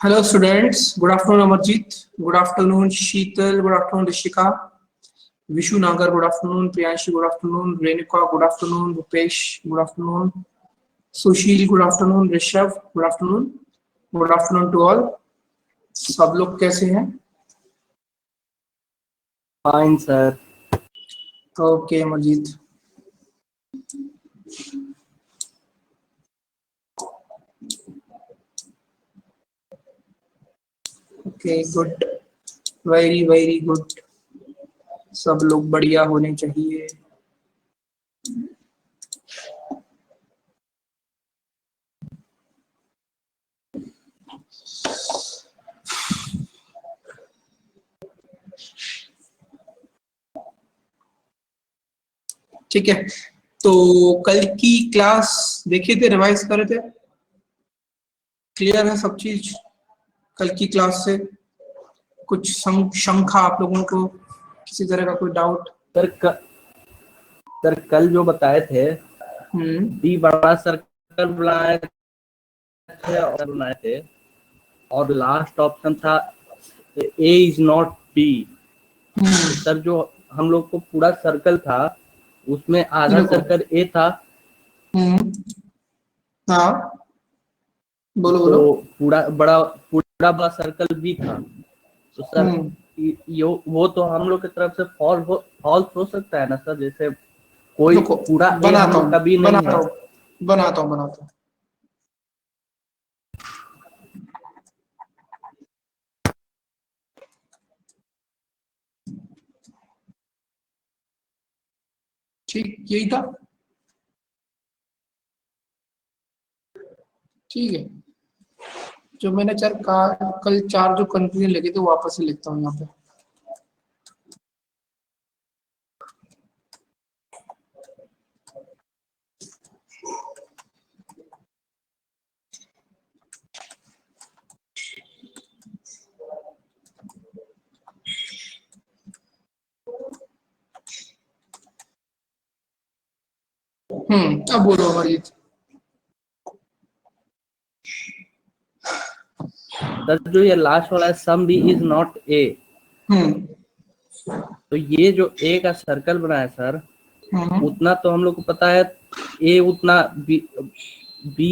Hello students, good afternoon Amarjit, good afternoon Sheetal, good afternoon Rishika, Vishu Nagar, good afternoon Priyanshi, good afternoon Renuka, good afternoon Rupesh, good afternoon Sushil, good afternoon Rishabh, good afternoon to all. सब लोग कैसे हैं? Fine sir. Okay Amarjeet, okay good, very very good, सब लोग बढ़िया होने चाहिए। ठीक है, तो कल की क्लास देखे थे, रिवाइज करे थे, क्लियर है सब चीज? कल की क्लास से कुछ शंका आप लोगों को, किसी तरह का कोई डाउट? सर कल जो बताए थे बी बड़ा सर्कल बनाए थे और लास्ट ऑप्शन था ए इज नॉट बी। सर जो हम लोग को पूरा सर्कल था उसमें आधा सर्कल ए था। हाँ बोलो बोलो। तो पूरा बड़ा सर्कल बी था। तो सर वो तो हम लोग की तरफ से फॉल्स हो सकता है ना सर? जैसे कोई पूरा ए हम लोग का भी नहीं है। बनाता हूँ। ठीक, यही था। ठीक है, जो मैंने कल चार जो कंफ्यूजन लगे थे वापस से लिखता हूँ यहाँ पे। अब बोलो अमरजीत। सर जो ये लास्ट वाला है some B is not A, तो ये जो ए का सर्कल बना है सर उतना तो हम लोग को पता है ए उतना बी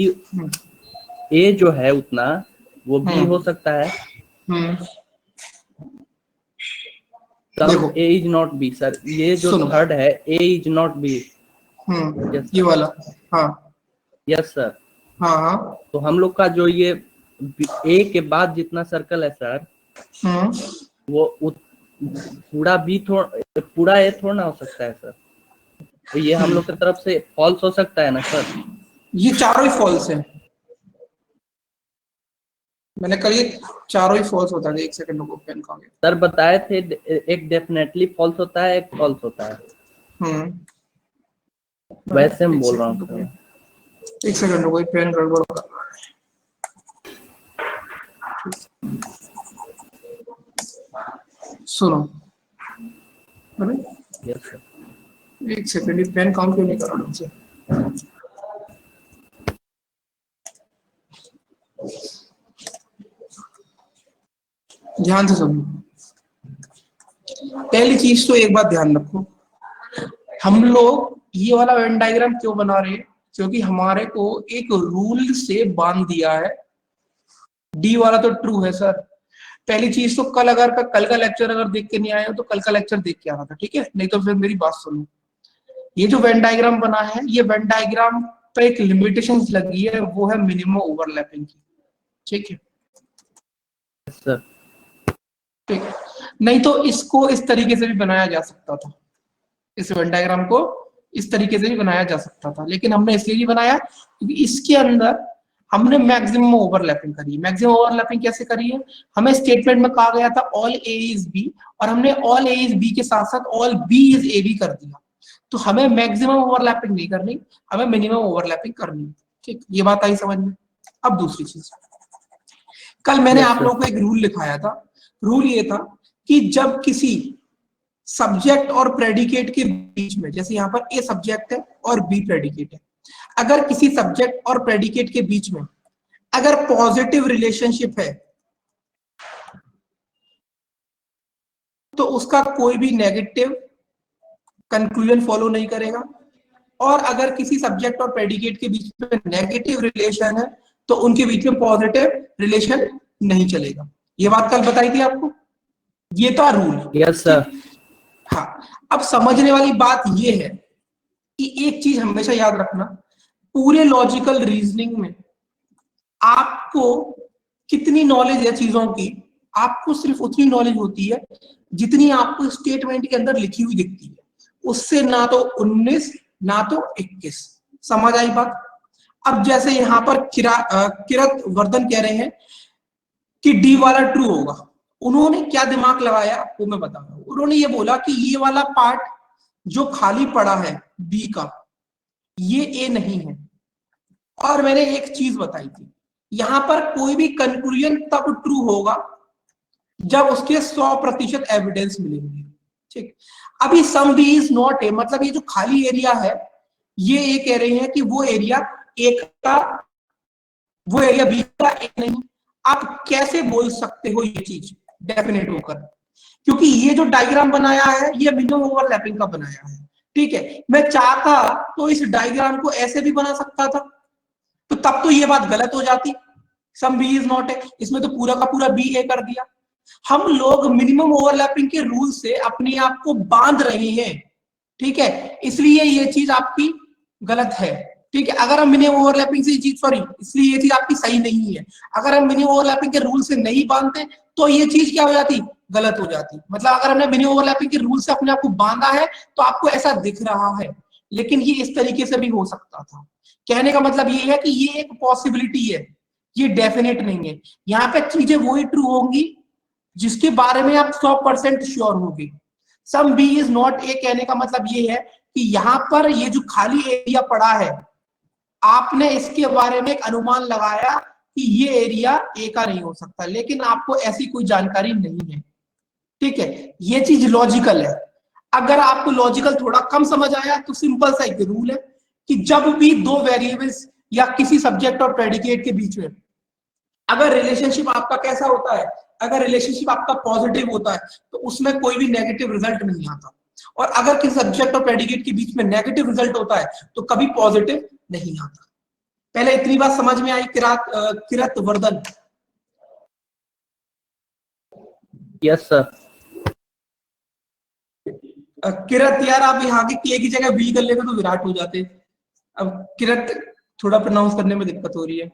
ए जो है उतना वो बी हो सकता है। देखो ए इज नॉट बी सर, ये जो थर्ड है ए इज नॉट बी। ये वाला, हाँ यस सर। हाँ हाँ। तो हम लोग का जो ये ए के बाद जितना सर्कल है सर वो पूरा बी पूरा ए थोड़ा ना हो सकता है सर। तो ये हम लोग की तरफ से फॉल्स हो सकता है ना सर? ये चारों ही फॉल्स है, मैंने कल ये चारों ही फॉल्स होता है। एक सेकंड रुको, पेन कहाँ गया? सर बताए थे एक डेफिनेटली फॉल्स होता है, एक फॉल्स होता है। वैसे मैं बोल रहा हूँ सर। एक सेकंड रुको, पेन गड़बड़ कर रहा है। सुनो, अरे यस सर। एक सेकंड, ये पेन काम क्यों नहीं कर रहा मुझसे? ध्यान से सुनो, पहली चीज तो एक बात ध्यान रखो, हम लोग ये वाला वेन डायग्राम क्यों बना रहे हैं? क्योंकि हमारे को एक रूल से बांध दिया है। डी वाला तो ट्रू है सर। पहली चीज तो कल का लेक्चर अगर देख के नहीं आए हो तो कल का लेक्चर देख के आना था, ठीक है? नहीं तो फिर मेरी बात सुनो। ये जो वेन डायग्राम बना है, ये वेन डायग्राम पे एक लिमिटेशन लगी है, वो है मिनिमम ओवरलैपिंग की, ठीक है सर? ठीक है, नहीं तो इसको इस तरीके से भी बनाया जा सकता था, इस वेन डायग्राम को इस तरीके से भी बनाया जा सकता था, लेकिन हमने इसलिए नहीं बनाया क्योंकि इसके अंदर हमने मैक्सिमम ओवरलैपिंग करी। मैक्सिमम ओवरलैपिंग कैसे करी है? हमें स्टेटमेंट में कहा गया था ऑल ए इज बी, और हमने ऑल ए इज बी के साथ साथ ऑल बी इज ए भी कर दिया। तो हमें मैक्सिमम ओवरलैपिंग नहीं करनी, हमें मिनिमम ओवरलैपिंग करनी है, ठीक? ये बात आई समझ में? अब दूसरी चीज, कल मैंने आप लोगों को एक रूल लिखाया था। रूल ये था कि जब किसी सब्जेक्ट और प्रेडिकेट के बीच में, जैसे यहाँ पर ए सब्जेक्ट है और बी प्रेडिकेट है, अगर किसी सब्जेक्ट और प्रेडिकेट के बीच में अगर पॉजिटिव रिलेशनशिप है तो उसका कोई भी नेगेटिव कंक्लूजन फॉलो नहीं करेगा, और अगर किसी सब्जेक्ट और प्रेडिकेट के बीच में नेगेटिव रिलेशन है तो उनके बीच में पॉजिटिव रिलेशन नहीं चलेगा। ये बात कल बताई थी आपको, ये था रूल। Yes sir. हाँ, अब समझने वाली बात ये है कि एक चीज हमेशा याद रखना, पूरे लॉजिकल रीजनिंग में आपको कितनी नॉलेज है चीजों की, आपको सिर्फ उतनी नॉलेज होती है जितनी आपको स्टेटमेंट के अंदर लिखी हुई दिखती है, उससे ना तो 19 ना तो 21। समझ आई बात? अब जैसे यहां पर किरत वर्धन कह रहे हैं कि डी वाला ट्रू होगा, उन्होंने क्या दिमाग लगाया वो मैं बता रहा हूं। उन्होंने ये बोला कि ये वाला पार्ट जो खाली पड़ा है बी का, ये ए नहीं है। और मैंने एक चीज बताई थी, यहां पर कोई भी कंक्लूजन तब ट्रू होगा जब उसके 100% एविडेंस मिलेंगे। ठीक, अभी some B is not A, मतलब ये जो खाली एरिया है ये ए कह रहे हैं कि वो एरिया ए का, वो एरिया बी का ए नहीं। आप कैसे बोल सकते हो ये चीज डेफिनेट होकर? क्योंकि ये जो डायग्राम बनाया है ये मिनिमम ओवरलैपिंग का बनाया है। ठीक है, मैं चाहता तो इस डायग्राम को ऐसे भी बना सकता था, तो तब तो ये बात गलत हो जाती, some B is not A, इसमें तो पूरा का पूरा बी ए कर दिया। हम लोग मिनिमम ओवरलैपिंग के रूल से अपने आप को बांध रहे हैं। ठीक है, इसलिए ये चीज आपकी गलत है। ठीक है, अगर हम मिनिमम ओवरलैपिंग से चीज, सॉरी, इसलिए ये चीज आपकी सही नहीं है। अगर हम मिनिमम ओवरलैपिंग के रूल से नहीं बांधते तो ये चीज क्या हो जाती, गलत हो जाती। मतलब अगर हमने मिनिमम ओवरलैपिंग के रूल से अपने आप को बांधा है तो आपको ऐसा दिख रहा है, लेकिन ये इस तरीके से भी हो सकता था। कहने का मतलब ये है कि ये एक पॉसिबिलिटी है, ये डेफिनेट नहीं है। यहाँ पे चीजें वही ट्रू होंगी जिसके बारे में आप 100% श्योर होंगे। Some B is not A कहने का मतलब ये है कि यहाँ पर ये जो खाली एरिया पड़ा है, आपने इसके बारे में एक अनुमान लगाया कि ये एरिया ए का नहीं हो सकता, लेकिन आपको ऐसी कोई जानकारी नहीं है। ठीक है, ये चीज लॉजिकल है। अगर आपको लॉजिकल थोड़ा कम समझ आया तो सिंपल सा एक रूल है कि जब भी दो वेरिएबल्स या किसी सब्जेक्ट और प्रेडिकेट के बीच में अगर रिलेशनशिप आपका कैसा होता है, अगर रिलेशनशिप आपका पॉजिटिव होता है तो उसमें कोई भी नेगेटिव रिजल्ट नहीं आता, और अगर किसी सब्जेक्ट और प्रेडिकेट के बीच में नेगेटिव रिजल्ट होता है तो कभी पॉजिटिव नहीं आता। पहले इतनी बात समझ में आई किरत वर्धन? Yes sir. किरत यार, आप यहाँ के के की जगह बी कर लेते तो विराट हो जाते। अब किरत थोड़ा प्रोनाउंस करने में दिक्कत हो रही है।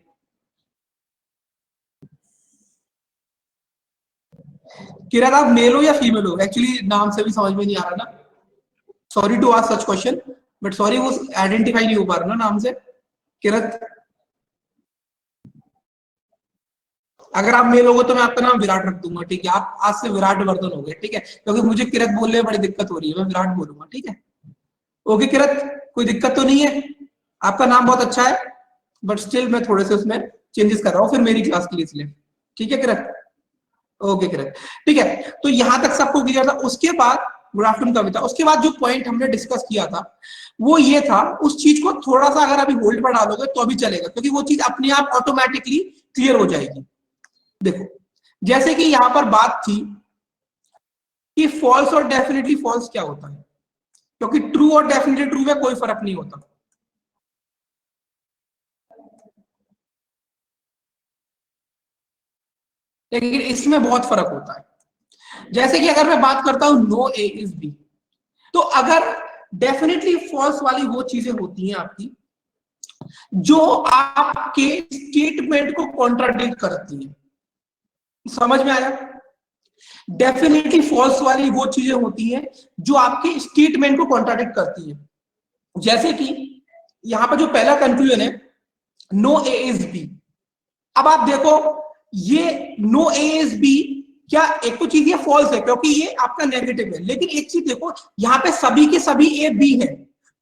किरत आप मेल हो या फीमेल हो? एक्चुअली नाम से भी समझ में नहीं आ रहा ना, sorry to ask such question, but sorry वो आइडेंटिफाई नहीं हो पा रहा ना नाम से। किरत, अगर आप मेल होगे तो मैं आपका नाम विराट रख दूंगा। ठीक है, आप आज से विराट वर्धन हो गए। ठीक है, क्योंकि मुझे किरत बोलने में बड़ी दिक्कत हो रही है, मैं विराट बोलूंगा। ठीक है, ओके किरत, कोई दिक्कत तो नहीं है? आपका नाम बहुत अच्छा है, बट स्टिल मैं थोड़े से उसमें चेंजेस कर रहा हूँ फिर मेरी क्लास के लिए, इसलिए। ठीक है किरत, ओके किरत, ठीक है। तो यहां तक सबको क्लियर था। उसके बाद गुड आफ्टरनून कविता, उसके बाद जो पॉइंट हमने डिस्कस किया था वो ये था, उस चीज को थोड़ा सा अगर अभी होल्ड पर डालोगे तो अभी चलेगा, क्योंकि वो चीज अपने आप ऑटोमेटिकली क्लियर हो जाएगी। देखो, जैसे कि यहां पर बात थी कि फॉल्स और डेफिनेटली फॉल्स क्या होता है, क्योंकि ट्रू और डेफिनेटली ट्रू में कोई फर्क नहीं होता। लेकिन इसमें बहुत फर्क होता है। जैसे कि अगर मैं बात करता हूं नो ए इज बी, तो अगर डेफिनेटली फॉल्स वाली वो चीजें होती हैं आपकी जो आपके स्टेटमेंट को कॉन्ट्राडिक्ट करती हैं। समझ में आया? डेफिनेटली फॉल्स वाली वो चीजें होती हैं जो आपके स्टेटमेंट को कॉन्ट्राडिक्ट करती हैं। जैसे कि यहां पर जो पहला कंक्लूजन है नो ए इज बी, अब आप देखो ये नो ए इज बी, क्या एक तो चीज ये फॉल्स है क्योंकि ये आपका नेगेटिव है, लेकिन एक चीज देखो यहाँ पे सभी के सभी ए बी है,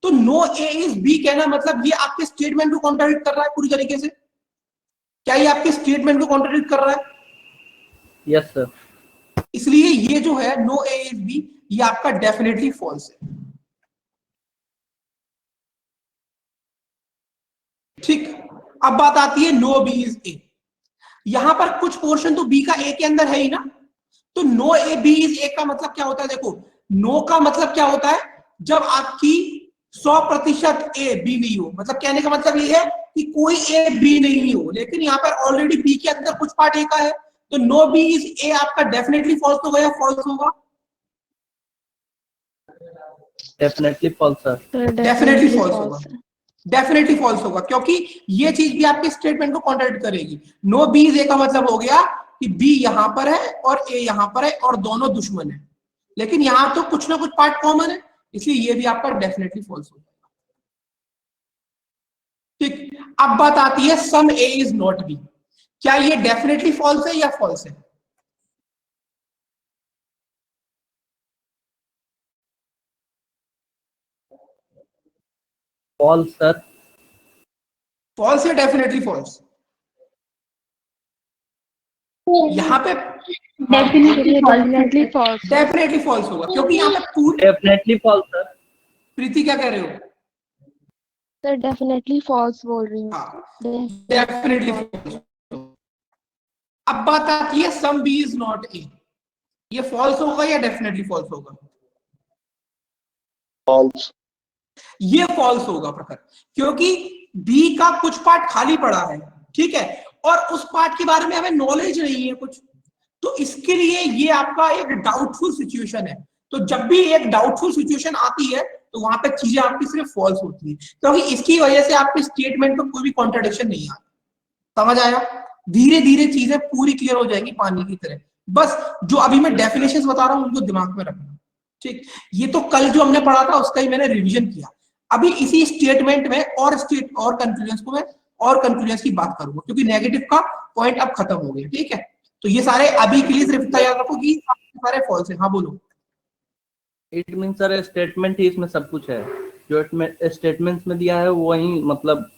तो नो ए इज बी कहना मतलब ये आपके स्टेटमेंट को कॉन्ट्राडिक्ट कर रहा है पूरी तरीके से। क्या ये आपके स्टेटमेंट को कॉन्ट्राडिक्ट कर रहा है? Yes sir. इसलिए ये जो है नो ए इज बी, ये आपका डेफिनेटली फॉल्स है। ठीक, अब बात आती है नो बी इज ए। यहां पर कुछ पोर्शन तो बी का ए के अंदर है ही ना, तो तो no A B is A का मतलब क्या होता है? देखो, नो का मतलब क्या होता है? जब आपकी 100% ए बी नहीं हो, मतलब कहने का मतलब ये है कि कोई ए बी नहीं हो, लेकिन यहाँ पर ऑलरेडी बी के अंदर कुछ पार्ट ए का है, तो नो बी इज ए आपका डेफिनेटली फॉल्स होगा या फॉल्स होगा? Definitely false sir. Definitely false होगा, डेफिनेटली फॉल्स होगा, क्योंकि ये चीज भी आपके स्टेटमेंट को कॉन्ट्रडिक्ट करेगी। नो बी इज ए का मतलब हो गया कि बी यहां पर है और ए यहां पर है और दोनों दुश्मन है, लेकिन यहां तो कुछ ना कुछ पार्ट कॉमन है, इसलिए ये भी आपका डेफिनेटली फॉल्स हो जाएगा। ठीक, अब बात आती है some A is not B. क्या ये डेफिनेटली फॉल्स है या फॉल्स है? False sir. फॉल्स है, डेफिनेटली फॉल्स? यहाँ पे डेफिनेटली फॉल्स। डेफिनेटली फॉल्स होगा, क्योंकि यहाँ पे पूरी, डेफिनेटली फॉल्स सर। प्रीति क्या कह रहे हो? सर डेफिनेटली फॉल्स बोल रही हूँ। हाँ, डेफिनेटली फॉल्स। अब बात आती है some B is not A, ये फॉल्स होगा या डेफिनेटली फॉल्स होगा? फॉल्स। ये फॉल्स होगा प्रखर, क्योंकि बी का कुछ पार्ट खाली पड़ा है, ठीक है, और उस पार्ट के बारे में हमें नॉलेज नहीं है कुछ, तो इसके लिए ये आपका एक डाउटफुल सिचुएशन है। तो जब भी एक डाउटफुल सिचुएशन आती है तो वहां पे चीजें आपकी सिर्फ फॉल्स होती है, क्योंकि इसकी वजह से आपके स्टेटमेंट में कोई भी कॉन्ट्रडिक्शन नहीं आता। समझ आया? धीरे धीरे चीजें पूरी क्लियर हो जाएंगी पानी की तरह। बस जो अभी मैं डेफिनेशंस बता रहा हूं उनको दिमाग में रखना, ठीक। ये तो कल जो हमने पढ़ा था उसका ही मैंने रिवीजन किया। अभी इसी स्टेटमेंट में और कंक्लूजन्स को मैं और कंक्लूजन्स की बात करूंगा, क्योंकि नेगेटिव का पॉइंट अब खत्म हो गया, ठीक है। तो ये सारे अभी के लिए सिर्फ तैयार रखो कि सारे फॉल्स है। हाँ बोलो। इट मीन सर स्टेटमेंट ही इसमें सब कुछ है, जो स्टेटमेंट्स में दिया है वही मतलब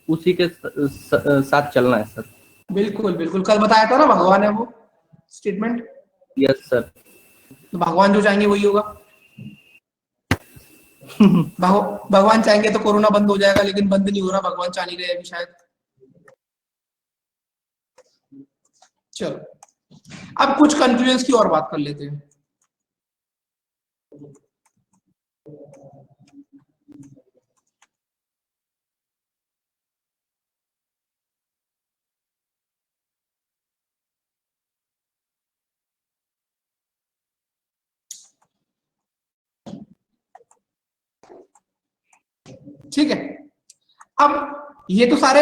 उसी के साथ चलना है सर। बिल्कुल बिल्कुल, कल बताया था ना भगवान है वो स्टेटमेंट। Yes sir. तो भगवान जो चाहेंगे वही होगा। भगवान चाहेंगे तो कोरोना बंद हो जाएगा, लेकिन बंद नहीं हो रहा, भगवान चाह नहीं रहे अभी शायद। चलो अब कुछ कंक्लूजन्स की और बात कर लेते हैं। ठीक है, अब ये तो सारे,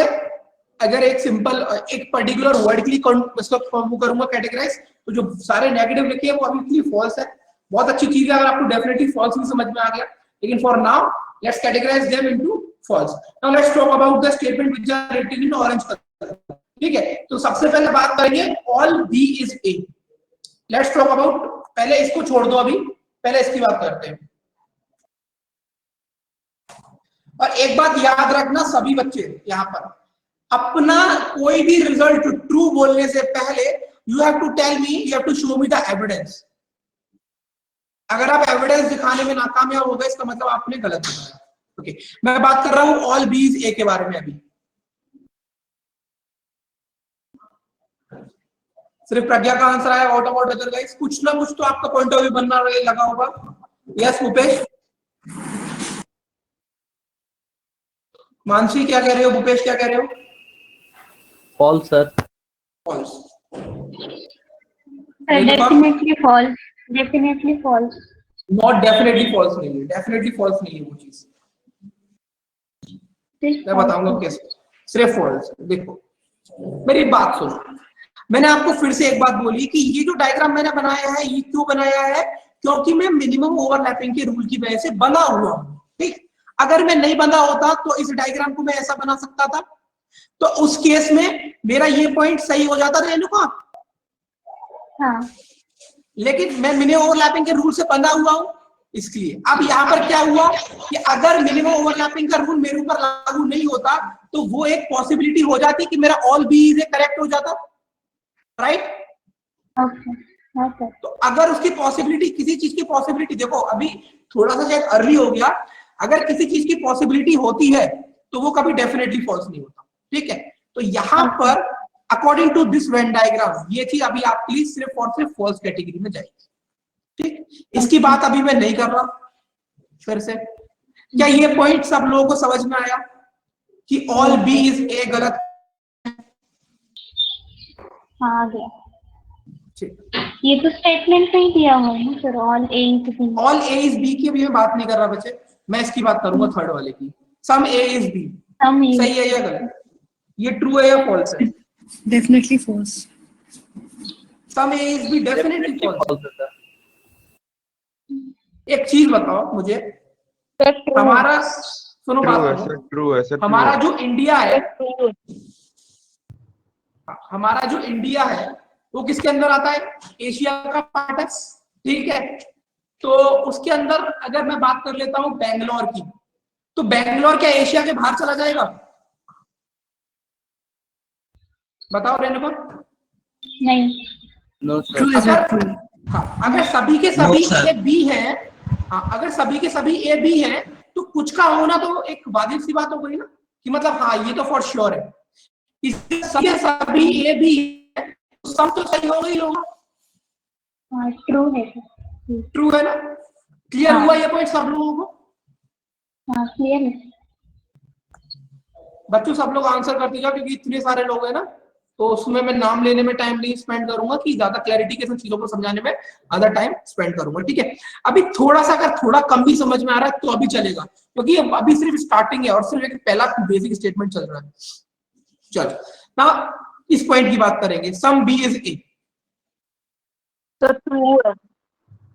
अगर एक सिंपल एक पर्टिकुलर वर्ड के लिए करूंगा कैटेगराइज, तो जो सारे नेगेटिव लिखे हैं वो अभी फॉल्स है। बहुत अच्छी चीज है अगर आपको डेफिनेटली फॉल्स भी समझ में आ गया, लेकिन for now let's categorize them into false. Now let's talk about the statement which are written in orange colour, ठीक है। तो सबसे पहले बात करेंगे all B is A. Let's talk about, पहले इसको छोड़ दो, अभी पहले इसकी बात करते हैं। और एक बात याद रखना सभी बच्चे, यहां पर अपना कोई भी रिजल्ट ट्रू बोलने से पहले you have to tell me, you have to show me the evidence. अगर आप एविडेंस दिखाने में नाकामयाब हो गए इसका मतलब आपने गलत बताया। ओके, मैं बात कर रहा हूं ऑल बीज ए के बारे में। अभी सिर्फ प्रज्ञा का आंसर आया, व्हाट अबाउट अदर गाइस? कुछ ना कुछ तो आपका पॉइंट ऑफ व्यू बनना लगा होगा। यस भूपेश। मानसी क्या कह रहे हो? भूपेश क्या कह रहे हो? False sir. False. Definitely false. Definitely false. Not definitely false नहीं है, डेफिनेटली फॉल्स नहीं है वो चीज। मैं बताऊंगा कैसे। सिर्फ फॉल्स। देखो मेरी बात सुनो, मैंने आपको फिर से एक बात बोली कि ये जो डायग्राम मैंने बनाया है ये क्यों बनाया है, क्योंकि मैं मिनिमम ओवरलैपिंग के रूल की वजह से बना हुआ हूं, ठीक। अगर मैं नहीं बना होता तो इस डायग्राम को मैं ऐसा बना सकता था, तो उस केस में मेरा ये पॉइंट सही हो जाता रेणुका। हाँ। लेकिन मैं मिनिमम ओवरलैपिंग के रूल से बंधा हुआ हूं, इसलिए अब यहाँ पर क्या हुआ कि अगर मिनिमम ओवरलैपिंग का रूल मेरे ऊपर लागू नहीं होता तो वो एक पॉसिबिलिटी हो जाती कि मेरा all B is A correct हो जाता, राइट? तो अगर उसकी पॉसिबिलिटी, किसी चीज की पॉसिबिलिटी, देखो अभी थोड़ा सा शायद अर्ली हो गया, अगर किसी चीज की पॉसिबिलिटी होती है तो वो कभी डेफिनेटली फॉल्स नहीं होता, ठीक है। तो यहाँ पर according to this Venn diagram ये चीज अभी आपके लिए सिर्फ और सिर्फ फॉल्स कैटेगरी में जाएगी। ठीक, इसकी बात अभी मैं नहीं कर रहा फिर से। क्या ये पॉइंट सब लोगों को समझ में आया कि ऑल बी इज ए गलत? हाँ गया। ये तो स्टेटमेंट में ही दिया हुआ है ना sir, all A is B. All A is B की भी मैं बात नहीं कर रहा बच्चे, मैं इसकी बात करूंगा थर्ड वाले की। सम ए इज बी सही है या गलत? ये ट्रू है या फॉल्स है? Definitely false. Some A is B definitely false है। एक चीज बताओ मुझे, हमारा सुनो बात सुनो, ट्रू है सर, हमारा जो इंडिया है, हमारा जो इंडिया है वो किसके अंदर आता है? एशिया का पार्ट है, ठीक है। तो उसके अंदर अगर मैं बात कर लेता हूं बेंगलोर की, तो बेंगलोर क्या एशिया के बाहर चला जाएगा? बताओ रेणुका। नहीं। No sir. अगर सभी के सभी ए बी है, अगर सभी के सभी ए बी है तो कुछ का होना तो एक वाजिब सी बात हो गई ना, कि मतलब हाँ ये तो फॉर श्योर है। इसके सभी ए बी है तो सब तो सही हो गई होगा। ट्रू है। ट्रू है ना? क्लियर हुआ ये पॉइंट सब लोगों को? हाँ क्लियर है। बच्चों सब लोग आंसर कर दीजिएगा क्योंकि इतने सारे लोग हैं ना, तो उसमें मैं नाम लेने में टाइम नहीं स्पेंड करूंगा, कि ज्यादा क्लैरिटी के साथ चीजों को समझाने में आधा टाइम स्पेंड करूंगा, ठीक है। अभी थोड़ा सा अगर थोड़ा कम भी समझ में आ रहा है तो अभी चलेगा, क्योंकि अभी सिर्फ स्टार्टिंग है और सिर्फ एक पहला बेसिक स्टेटमेंट चल रहा है। चलो ना इस पॉइंट की बात करेंगे, सम बी इज ए। तो ट्रू है।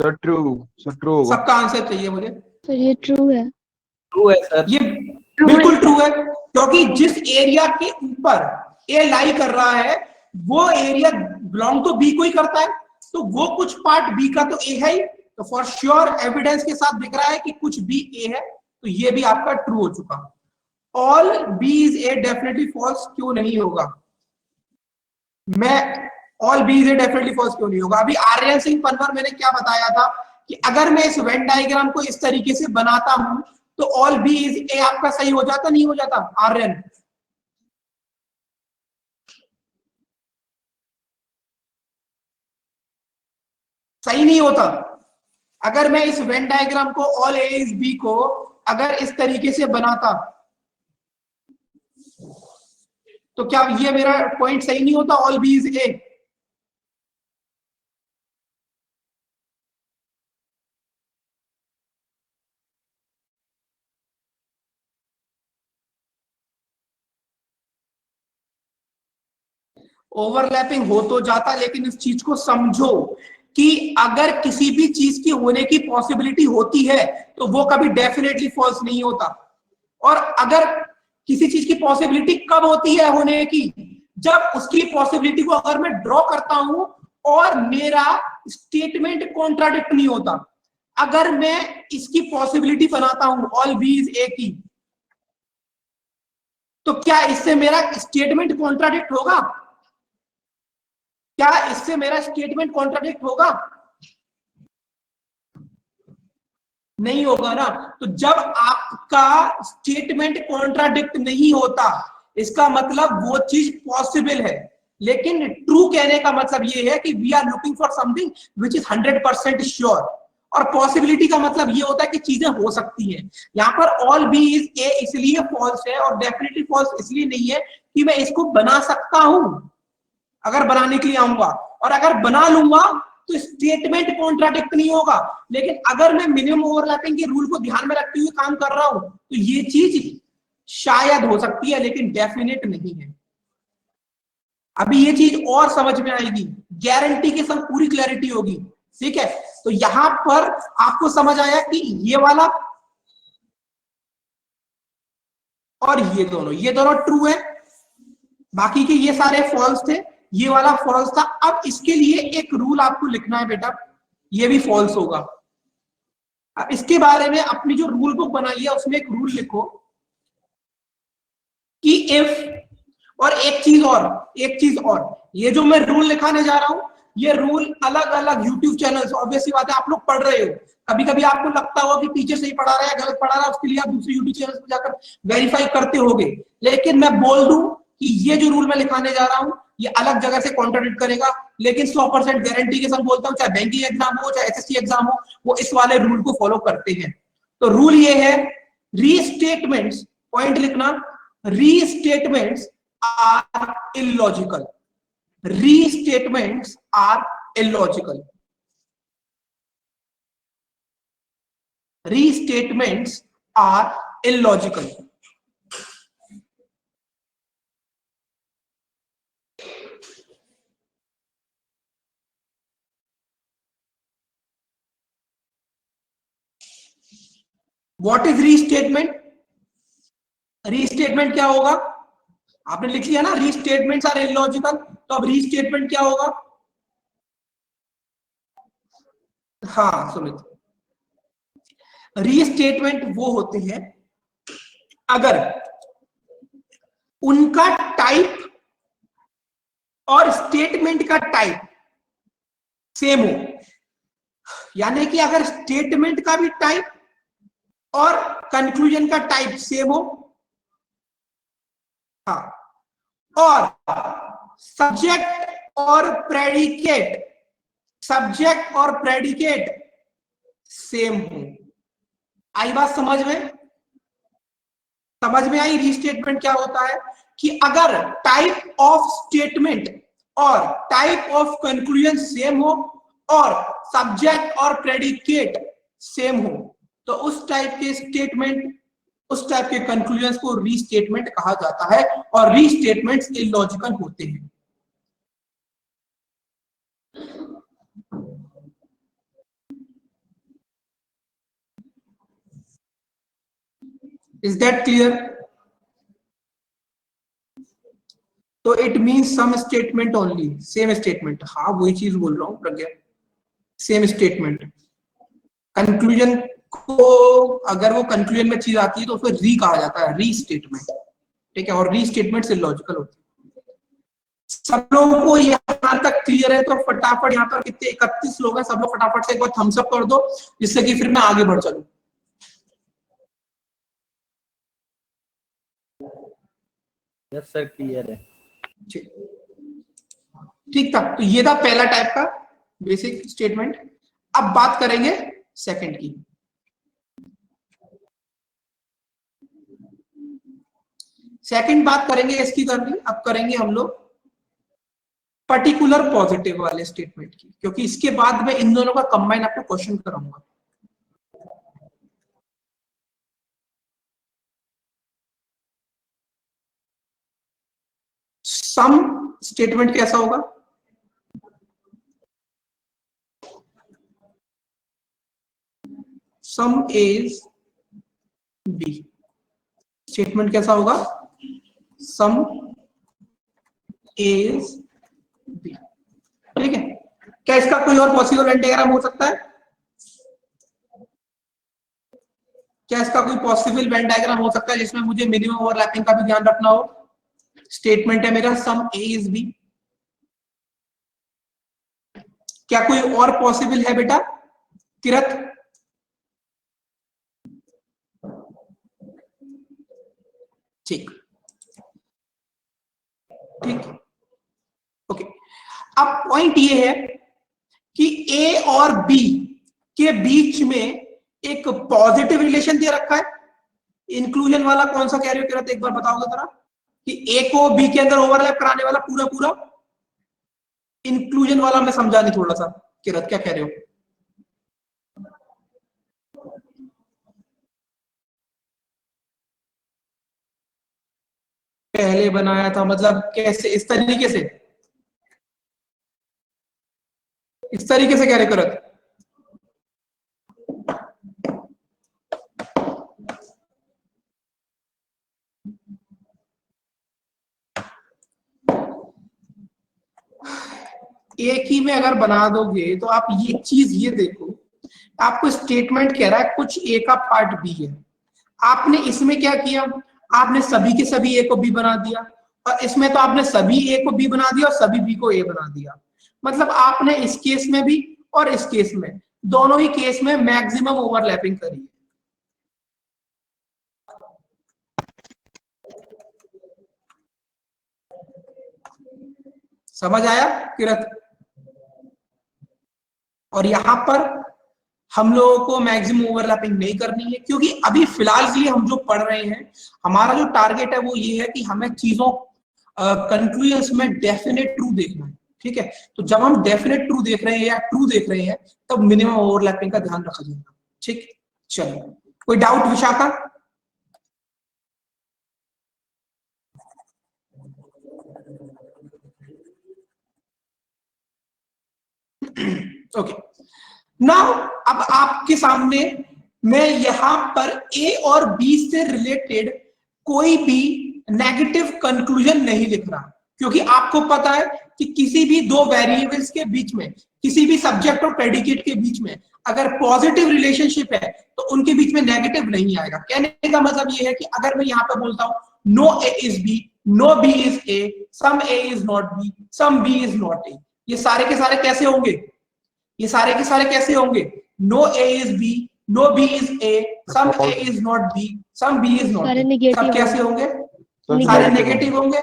सर ट्रू सबका आंसर चाहिए मुझे। सर ये ट्रू है। ट्रू है सर। ये बिल्कुल ट्रू है, क्योंकि जिस एरिया के ऊपर ए लाई कर रहा है वो एरिया बिलोंग तो बी को ही करता है, तो वो कुछ पार्ट बी का तो ए है ही, तो फॉर श्योर एविडेंस के साथ दिख रहा है कि कुछ बी ए है, तो ये भी आपका ट्रू हो चुका। All B is A definitely false क्यों नहीं होगा? मैं all B is A definitely false क्यों नहीं होगा? अभी आर्यन सिंह पनवर मैंने क्या बताया था कि अगर मैं इस वेन डायग्राम को इस तरीके से बनाता हूं तो ऑल बी इज ए आपका सही हो जाता नहीं हो जाता? आर्यन सही नहीं होता। अगर मैं इस वेन डायग्राम को ऑल ए इज बी को अगर इस तरीके से बनाता तो क्या ये मेरा पॉइंट सही नहीं होता? All B is A. Overlapping हो तो जाता, लेकिन इस चीज को समझो कि अगर किसी भी चीज की होने की पॉसिबिलिटी होती है तो वो कभी डेफिनेटली फॉल्स नहीं होता। और अगर किसी चीज की पॉसिबिलिटी कब होती है होने की? जब उसकी पॉसिबिलिटी को अगर मैं ड्रॉ करता हूं और मेरा स्टेटमेंट कॉन्ट्राडिक्ट नहीं होता। अगर मैं इसकी पॉसिबिलिटी बनाता हूं ऑल बी इज ए की, तो क्या इससे मेरा स्टेटमेंट कॉन्ट्राडिक्ट होगा? क्या इससे मेरा स्टेटमेंट कॉन्ट्राडिक्ट होगा? नहीं होगा ना। तो जब आपका स्टेटमेंट कॉन्ट्राडिक्ट नहीं होता इसका मतलब वो चीज पॉसिबल है। लेकिन ट्रू कहने का मतलब ये है कि we are looking for something which is 100% sure, और पॉसिबिलिटी का मतलब ये होता है कि चीजें हो सकती हैं। यहाँ पर ऑल बी इज ए इसलिए फॉल्स है और डेफिनेटली फॉल्स इसलिए नहीं है कि मैं इसको बना सकता हूं अगर बनाने के लिए आऊंगा, और अगर बना लूंगा तो स्टेटमेंट कॉन्ट्राडिक्ट नहीं होगा। लेकिन अगर मैं मिनिमम ओवरलैपिंग के रूल को ध्यान में रखते हुए काम कर रहा हूं तो ये चीज शायद हो सकती है लेकिन डेफिनेट नहीं है। अभी ये चीज और समझ में आएगी, गारंटी के संग पूरी क्लैरिटी होगी, ठीक है। तो यहां पर आपको समझ आया कि ये वाला और ये दोनों ट्रू है, बाकी के ये सारे फॉल्स थे, ये वाला फॉल्स था। अब इसके लिए एक रूल आपको लिखना है बेटा, ये भी फॉल्स होगा। अब इसके बारे में अपनी जो रूल बुक बनाई है उसमें एक रूल लिखो कि इफ, और एक चीज और, ये जो मैं रूल लिखाने जा रहा हूं ये रूल अलग अलग यूट्यूब चैनल, ऑब्वियसली बात है आप लोग पढ़ रहे हो, कभी कभी आपको लगता होगा कि टीचर सही पढ़ा रहा है गलत पढ़ा रहा है, उसके लिए आप दूसरे यूट्यूब चैनल पर जाकर वेरीफाई करते होगे। लेकिन मैं बोल दूं कि ये जो रूल मैं लिखाने जा रहा हूं ये अलग जगह से कॉन्ट्राडिक्ट करेगा, लेकिन 100% गारंटी के साथ बोलता हूँ, चाहे बैंकिंग एग्जाम हो चाहे एसएससी एग्जाम हो, वो इस वाले रूल को फॉलो करते हैं। तो रूल ये है, रीस्टेटमेंट्स, पॉइंट लिखना, restatements are illogical, restatements are illogical, restatements are illogical. What is restatement? Restatement क्या होगा? आपने लिख लिया ना, रीस्टेटमेंट्स आर इलॉजिकल, तो अब रीस्टेटमेंट क्या होगा? हाँ सुमित, रीस्टेटमेंट वो होते हैं अगर उनका टाइप और स्टेटमेंट का टाइप सेम हो, यानी कि अगर स्टेटमेंट का भी टाइप और कंक्लूजन का टाइप सेम हो, हाँ, और सब्जेक्ट और प्रेडिकेट, सब्जेक्ट और प्रेडिकेट सेम हो। आई बात समझ में? समझ में आई रीस्टेटमेंट क्या होता है? कि अगर टाइप ऑफ स्टेटमेंट और टाइप ऑफ कंक्लूजन सेम हो और सब्जेक्ट और प्रेडिकेट सेम हो, तो उस टाइप के स्टेटमेंट, उस टाइप के कंक्लूजन को रीस्टेटमेंट कहा जाता है, और रीस्टेटमेंट्स इलॉजिकल होते हैं। Is that clear? तो it means some statement only, same statement, हाँ वही चीज बोल रहा हूं प्रज्ञा, सेम स्टेटमेंट। कंक्लूजन को अगर वो कंक्लूजन में चीज आती है तो उसको री कहा जाता है, री स्टेटमेंट, ठीक है, और री स्टेटमेंट से लॉजिकल होती है। सब लोगों को यहाँ तक क्लियर है? तो फटाफट, यहाँ पर कितने 31 लोग हैं, सब लोग फटाफट से एक बार थम्स अप कर दो, जिससे कि फिर मैं आगे बढ़ चलूं। यस सर, क्लियर है। ठीक था, तो ये था पहला टाइप का बेसिक स्टेटमेंट। अब बात करेंगे सेकंड की। सेकंड बात करेंगे इसकी करनी, अब करेंगे हम लोग पर्टिकुलर पॉजिटिव वाले स्टेटमेंट की, क्योंकि इसके बाद मैं इन दोनों का कंबाइन आपको क्वेश्चन कराऊंगा। सम स्टेटमेंट कैसा होगा? सम इज बी, स्टेटमेंट कैसा होगा? सम इज बी, ठीक है। क्या इसका कोई और पॉसिबल वेन डायग्राम हो सकता है? क्या इसका कोई पॉसिबल वेन डायग्राम हो सकता है जिसमें मुझे मिनिमम ओवरलैपिंग का भी ध्यान रखना हो? स्टेटमेंट है मेरा सम ए इज बी, क्या कोई और पॉसिबल है बेटा किरत? ठीक, ठीक, ओके। अब पॉइंट ये है कि ए और बी के बीच में एक पॉजिटिव रिलेशन दे रखा है। इंक्लूजन वाला कौन सा कह रहे हो किरत, एक बार बताओगे जरा, कि ए को बी के अंदर ओवरलैप कराने वाला पूरा पूरा? इंक्लूजन वाला मैं समझा नहीं थोड़ा सा, किरत क्या कह रहे हो? पहले बनाया था मतलब कैसे, इस तरीके से, इस तरीके से कह रहे किरत? एक ही में अगर बना दोगे तो आप ये चीज ये देखो, आपको स्टेटमेंट कह रहा है कुछ ए का पार्ट बी है, आपने इसमें क्या किया, आपने सभी के सभी ए को बी बना दिया, और इसमें तो आपने सभी ए को बी बना दिया और सभी बी को ए बना दिया। मतलब आपने इस केस में भी और इस केस में, दोनों ही केस में मैक्सिमम ओवरलैपिंग करी है। समझ आया किरत? और यहां पर हम लोगों को मैक्सिमम ओवरलैपिंग नहीं करनी है, क्योंकि अभी फिलहाल के लिए हम जो पढ़ रहे हैं, हमारा जो टारगेट है वो ये है कि हमें चीजों कंक्लूजन्स में डेफिनेट ट्रू देखना है, ठीक है? तो जब हम डेफिनेट ट्रू देख रहे हैं या ट्रू देख रहे हैं, तब मिनिमम ओवरलैपिंग का ध्यान रखा जाएगा, ठीक? चलिए, कोई डाउट विशाखा? ओके, नाउ अब आपके सामने मैं यहां पर ए और बी से रिलेटेड कोई भी नेगेटिव कंक्लूजन नहीं लिख रहा, क्योंकि आपको पता है कि किसी भी दो वेरिएबल्स के बीच में, किसी भी सब्जेक्ट और प्रेडिकेट के बीच में अगर पॉजिटिव रिलेशनशिप है तो उनके बीच में नेगेटिव नहीं आएगा। कहने का मतलब ये है कि अगर मैं यहां पर बोलता हूं no A is B, no B is A, some A is not B, some B is not A, ये सारे के सारे कैसे होंगे? ये सारे के सारे कैसे होंगे? No A is B, no B is A, some A is not B, some B is not A, सब कैसे होंगे? सारे नेगेटिव होंगे।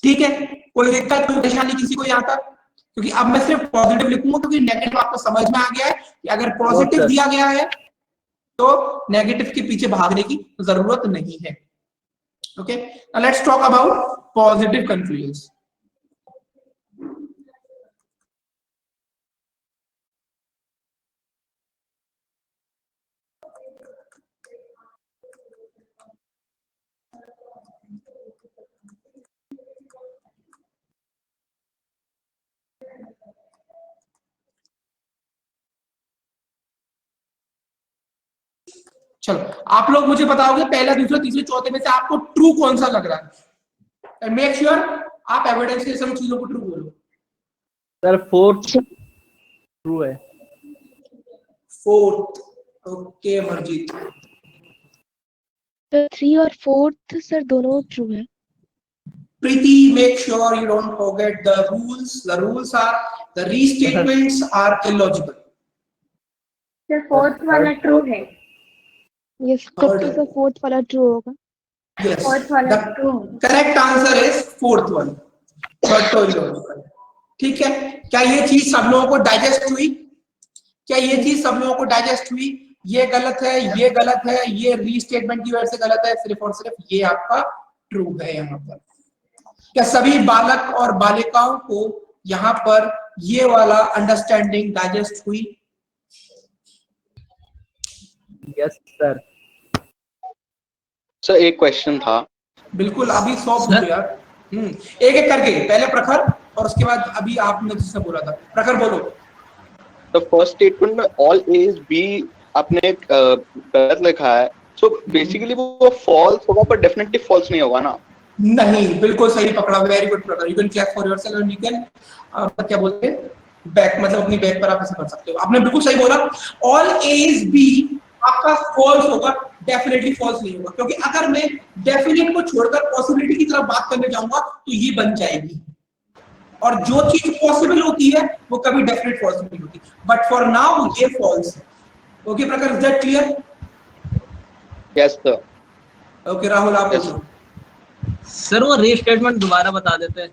ठीक है, कोई दिक्कत कोई परेशानी किसी को यहाँ तक? क्योंकि अब मैं सिर्फ पॉजिटिव लिखूंगा, क्योंकि नेगेटिव आपको समझ में आ गया है कि अगर पॉजिटिव दिया गया है तो नेगेटिव के पीछे भागने की जरूरत नहीं है। Okay, now let's talk about positive conclusions. चलो, आप लोग मुझे बताओगे पहला, दूसरा, तीसरे, चौथे में से आपको ट्रू कौन सा लग रहा है? मेक श्योर आप एविडेंस के सब चीजों को ट्रू बोलो। सर फोर्थ ट्रू है। Fourth, okay Marjeet. तो 3 और 4th सर दोनों ट्रू है। Preeti, make sure you don't forget the rules. The rules are the restatements are illogical. Sir fourth वाला ट्रू है। यस, तब तो सर 4th वाला ट्रू होगा। Yes. फोर्थ वाला The true. correct answer is fourth one. Third तो illogical। ठीक है, क्या ये चीज सब लोगों को डाइजेस्ट हुई? क्या ये चीज सब लोगों को डाइजेस्ट हुई? ये गलत है, ये गलत है, ये रीस्टेटमेंट की वजह से गलत है, सिर्फ और सिर्फ ये आपका ट्रू है यहाँ पर। क्या सभी बालक और बालिकाओं को यहाँ पर ये वाला अंडरस्टैंडिंग डाइजेस्ट हुई? Yes sir. सर एक क्वेश्चन था। बिल्कुल, अभी 100 पूछो यार। एक एक करके, पहले प्रखर और उसके बाद अभी आपने जिसने बोला था। प्रखर बोलो। तो फर्स्ट स्टेटमेंट में ऑल ए इज बी आपने गलत लिखा है, सो बेसिकली वो फॉल्स होगा, पर डेफिनेटली फॉल्स नहीं होगा ना? नहीं, बिल्कुल सही पकड़ा, वेरी गुड प्रखर। You can clap for yourself and you can क्या बोलते हैं, बैक, मतलब अपनी बैक पर आप ऐसे कर सकते हो। आपने बिल्कुल सही बोला, ऑल ए इज बी आपका फॉल्स होगा, डेफिनेटली फॉल्स नहीं होगा, क्योंकि अगर मैं डेफिनेट को छोड़कर पॉसिबिलिटी की तरफ बात करने जाऊंगा तो ये बन जाएगी, और जो चीज पॉसिबल होती है वो कभी डेफिनेट फॉल्स नहीं होती। बट फॉर नाउ ये फॉल्स है। ओके प्रखर, is that clear? Yes sir. Okay Rahul, आप बोलो। सर वो रीस्टेटमेंट दोबारा बता देते हैं।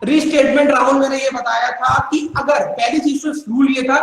रीस्टेटमेंट राहुल, मैंने ये बताया था कि अगर पहली चीज तो रूल ये था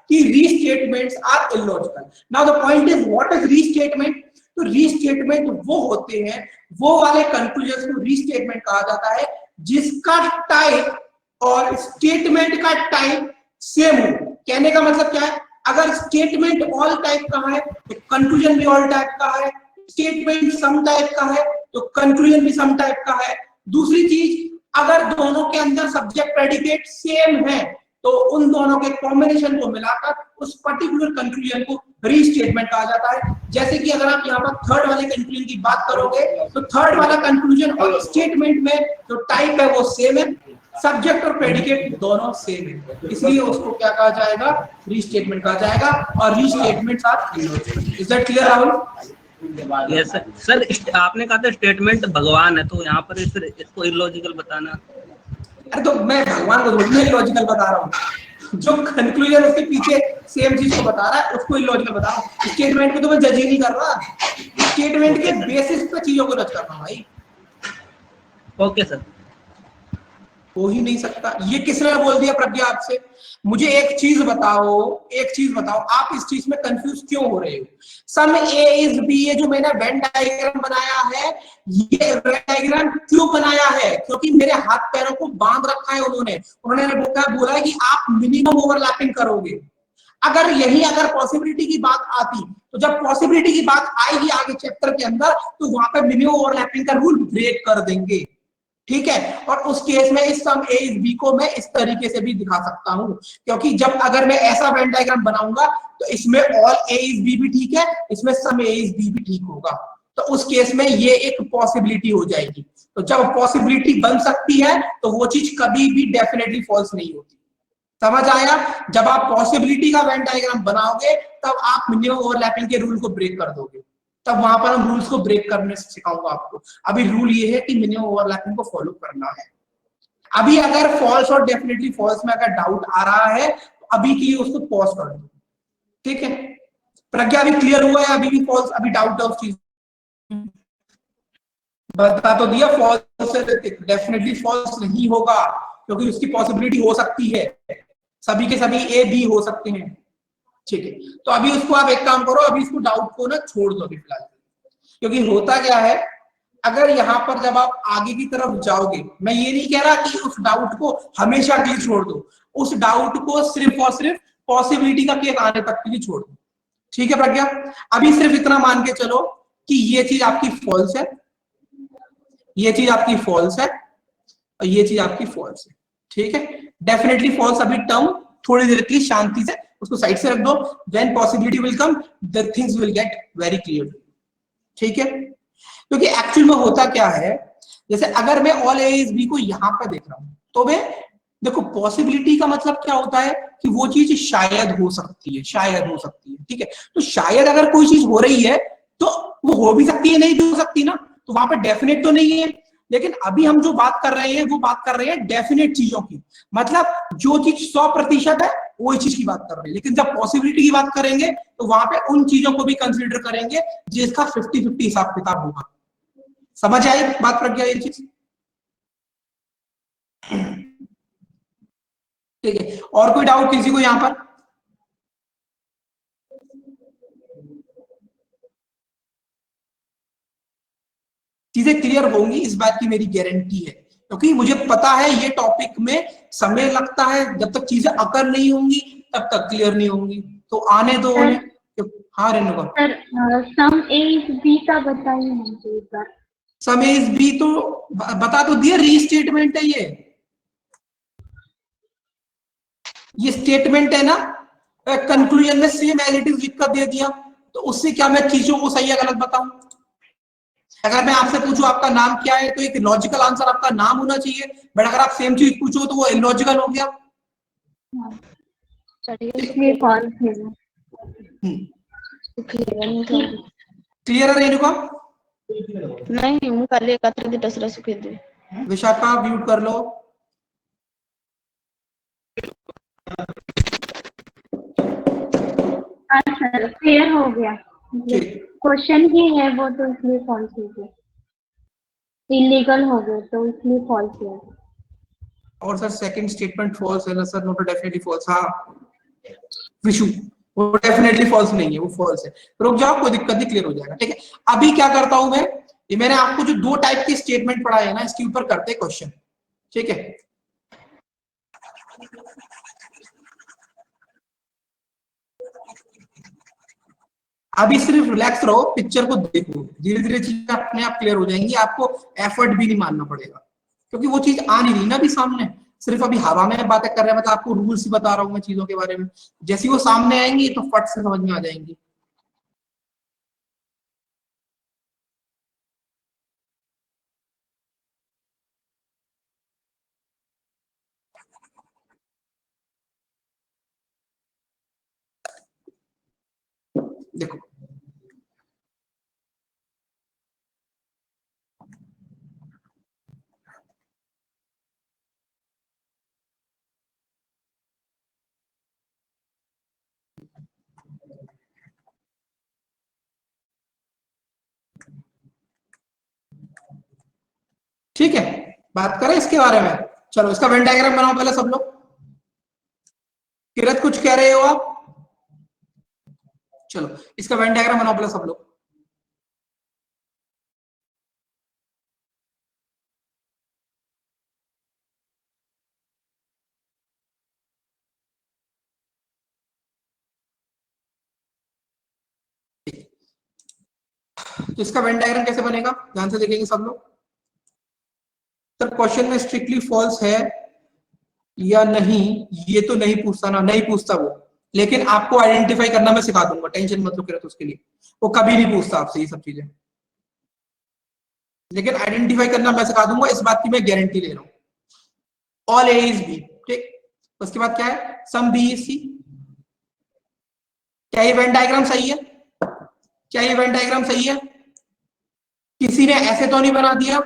कि restatements are illogical. Now the point is what is restatement? तो रीस्टेटमेंट वो होते हैं, वो वाले कंक्लूजन्स को रीस्टेटमेंट कहा जाता है जिसका टाइप और स्टेटमेंट का टाइप सेम हो। कहने का मतलब क्या है? अगर स्टेटमेंट ऑल टाइप का है तो कंक्लूजन भी ऑल टाइप का है, स्टेटमेंट सम टाइप का है तो कंक्लूजन भी सम टाइप का है। दूसरी चीज, अगर दोनों के अंदर सब्जेक्ट प्रेडिकेट सेम है तो उन दोनों के कॉम्बिनेशन को मिलाकर उस पर्टिकुलर कंक्लूजन को रीस्टेटमेंट कहा जाता है। जैसे कि अगर आप यहाँ पर थर्ड वाले कंक्लूजन की बात करोगे तो थर्ड वाला कंक्लूजन और स्टेटमेंट में जो टाइप है वो सेम है, सब्जेक्ट और प्रेडिकेट दोनों सेम है, इसलिए उसको क्या कहा जाएगा? रीस्टेटमेंट कहा जाएगा। और restatements are illogical. Is that clear Rahul? Yes sir. Sir आपने कहा था स्टेटमेंट भगवान है, तो यहाँ पर इसको इलॉजिकल बताना। अरे तो मैं भगवान को थोड़ी इलॉजिकल बता रहा हूँ, जो कंक्लूजन उसके पीछे सेम चीज को बता रहा है उसको इलॉजिकल बता रहा हूँ। स्टेटमेंट को तो मैं जज ही नहीं कर रहा। स्टेटमेंट के ओके सर। बेसिस पे चीजों को रच करना भाई, ओके सर। हो ही नहीं सकता। ये किसने बोल दिया प्रज्ञा आपसे? मुझे एक चीज बताओ, एक चीज बताओ, आप इस चीज में कंफ्यूज क्यों हो रहे हो? सम ए इज बी, ये जो मैंने वेन डायग्राम बनाया है, ये वेन डायग्राम क्यों बनाया है? क्योंकि मेरे हाथ पैरों को बांध रखा है उन्होंने। उन्होंने बोला है कि आप मिनिमम ओवरलैपिंग करोगे। अगर यही अगर पॉसिबिलिटी की बात आती, तो जब पॉसिबिलिटी की बात आएगी आगे चैप्टर के अंदर, तो वहां पे मिनिमम ओवरलैपिंग का रूल ब्रेक कर देंगे। ठीक है, और उस केस में इस सम ए इज बी को मैं इस तरीके से भी दिखा सकता हूं, क्योंकि जब अगर मैं ऐसा वेन डायग्राम बनाऊंगा तो इसमें ऑल ए इज बी भी ठीक है, इसमें सम ए इज बी भी ठीक होगा। तो उस केस में ये एक पॉसिबिलिटी हो जाएगी। तो जब पॉसिबिलिटी बन सकती है तो वो चीज कभी भी डेफिनेटली फॉल्स नहीं होती। समझ आया? जब आप पॉसिबिलिटी का वेन डायग्राम बनाओगे तब आप मिनिमम ओवरलैपिंग के रूल को ब्रेक कर दोगे, तब वहां पर हम रूल्स को ब्रेक करने से सिखाऊंगा आपको। अभी रूल ये है कि मिनिमम ओवरलैपिंग को फॉलो करना है। अभी अगर फॉल्स और डेफिनेटली फॉल्स में अगर डाउट आ रहा है तो अभी के लिए उसको पॉज कर दो। ठीक है, प्रज्ञा अभी क्लियर हुआ है? अभी भी फॉल्स, अभी डाउट है उस चीज? बता तो दिया फॉल्स है, डेफिनेटली फॉल्स नहीं होगा, क्योंकि उसकी पॉसिबिलिटी हो सकती है, सभी के सभी ए बी हो सकते हैं। ठीक है, तो अभी उसको आप एक काम करो, अभी इसको डाउट को ना छोड़ दो अभी फिलहाल, क्योंकि होता क्या है, अगर यहाँ पर जब आप आगे की तरफ जाओगे, मैं ये नहीं कह रहा कि उस डाउट को हमेशा के लिए छोड़ दो, उस डाउट को सिर्फ और सिर्फ पॉसिबिलिटी का केस आने तक के लिए छोड़ दो। ठीक है प्रज्ञा, अभी सिर्फ इतना मान के चलो कि ये चीज आपकी फॉल्स है, ये चीज आपकी फॉल्स है, और ये चीज आपकी फॉल्स है। ठीक है, डेफिनेटली फॉल्स अभी टर्म थोड़ी देर के लिए शांति से उसको साइड से रख दो। When possibility will come the things will get very clear. ठीक है, क्योंकि एक्चुअल में होता क्या है, जैसे अगर मैं ऑल ए इज बी को यहां पर देख रहा हूं, तो मैं देखो पॉसिबिलिटी का मतलब क्या होता है कि वो चीज शायद हो सकती है, शायद हो सकती है। ठीक है, तो शायद अगर कोई चीज हो रही है तो वो हो भी सकती है, नहीं भी हो सकती ना, तो वहां पर डेफिनेट तो नहीं है। लेकिन अभी हम जो बात कर रहे हैं वो बात कर रहे हैं डेफिनेट चीजों की, मतलब जो चीज 100% है वही चीज की बात कर रहे हैं। लेकिन जब पॉसिबिलिटी की बात करेंगे तो वहां पे उन चीजों को भी कंसीडर करेंगे जिसका 50-50 हिसाब किताब होगा। समझ आई बात प्रज्ञा ये चीज? ठीक है, और कोई डाउट किसी को यहां पर? चीजें क्लियर होंगी इस बात की मेरी गारंटी है, क्योंकि मुझे पता है ये टॉपिक में समय लगता है, जब तक चीजें अकर नहीं होंगी तब तक क्लियर नहीं होंगी, तो आने दो उन्हें। हाँ Renuka sir, some A is B का बताइए मुझे एक बार। सम ए इज बी तो बता तो दिया, रीस्टेटमेंट है ये स्टेटमेंट है ना, कंक्लूजन में सेम एज इट इज लिख कर दे दिया, तो उससे क्या मैं चीजों को सही या गलत बताऊं? अगर मैं आपसे पूछूं आपका नाम क्या है, तो एक लॉजिकल आंसर आपका नाम होना चाहिए, बट अगर आप सेम चीज पूछो तो वो इलॉजिकल हो गया। इसलिए कॉल किया। क्लियर है रेणुका? नहीं ମୁଁ କାଲି ଏକାଥରେ ଦିଟା ସାରା ଶୁଖେଇଦେବି। विशाखा म्यूट कर लो। हाँ सर, क्लियर हो गया। ठीक, क्वेश्चन ही है वो, तो इसलिए फॉल्स हो गया, इलीगल हो गया तो इसलिए फॉल्स हो गया। और सर सेकंड स्टेटमेंट फॉल्स है ना सर? Note definitely false. हाँ विशु, वो डेफिनेटली फॉल्स नहीं है, वो फॉल्स है। रुक जाओ, कोई दिक्कत नहीं, क्लियर हो जाएगा। ठीक है, अभी क्या करता हूं मैं, ये मैंने आपको जो दो टाइप के स्टेटमेंट पढ़ाए है ना, इसके ऊपर करते हैं क्वेश्चन। ठीक है, अभी सिर्फ रिलैक्स रहो, पिक्चर को देखो, धीरे धीरे चीजें अपने आप क्लियर हो जाएंगी, आपको एफर्ट भी नहीं मानना पड़ेगा, क्योंकि वो चीज आ नहीं रही ना अभी सामने, सिर्फ अभी हवा में बातें कर रहे हैं, मतलब आपको रूल्स ही बता रहा हूं मैं चीजों के बारे में, जैसे ही वो सामने आएंगी तो फट से समझ में आ जाएंगी। देखो ठीक है, बात करें इसके बारे में। चलो इसका वेन डायग्राम बनाओ पहले सब लोग। किरत कुछ कह रहे हो आप? चलो इसका वेन डायग्राम बनाओ पहले सब लोग। तो इसका वेन डायग्राम कैसे बनेगा, ध्यान से देखेंगे सब लोग। सर क्वेश्चन में स्ट्रिक्टली फॉल्स है या नहीं ये तो नहीं पूछता ना, नहीं पूछता वो, लेकिन आपको आइडेंटिफाई करना मैं सिखा दूंगा, टेंशन मत लो किरत उसके लिए। वो कभी नहीं पूछता आपसे ये सब चीजें, लेकिन आइडेंटिफाई करना मैं सिखा दूंगा, इस बात की मैं गारंटी ले रहा हूं। ऑल ए इज बी, ठीक। उसके बाद क्या है, सम बी इज सी। क्या ये वेन डायग्राम सही है? क्या ये वेन डायग्राम सही है? किसी ने ऐसे तो नहीं बना दिया?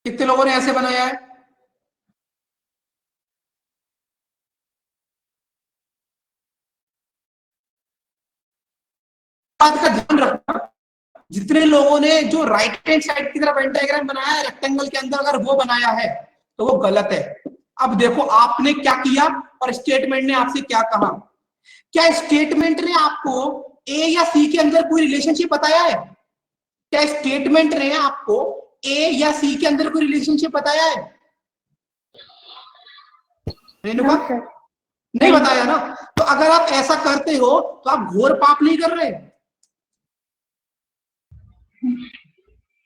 कितने लोगों ने ऐसे बनाया है? बात का ध्यान रखना, जितने लोगों ने जो राइट हैंड साइड की तरफ वेन डायग्राम बनाया है रेक्टेंगल के अंदर, अगर वो बनाया है तो वो गलत है। अब देखो आपने क्या किया और स्टेटमेंट ने आपसे क्या कहा। क्या स्टेटमेंट ने आपको ए या सी के अंदर कोई रिलेशनशिप बताया है? क्या स्टेटमेंट ने आपको ए या सी के अंदर कोई रिलेशनशिप बताया है? रेणुका, नहीं बताया ना। तो अगर आप ऐसा करते हो तो आप घोर पाप नहीं कर रहे?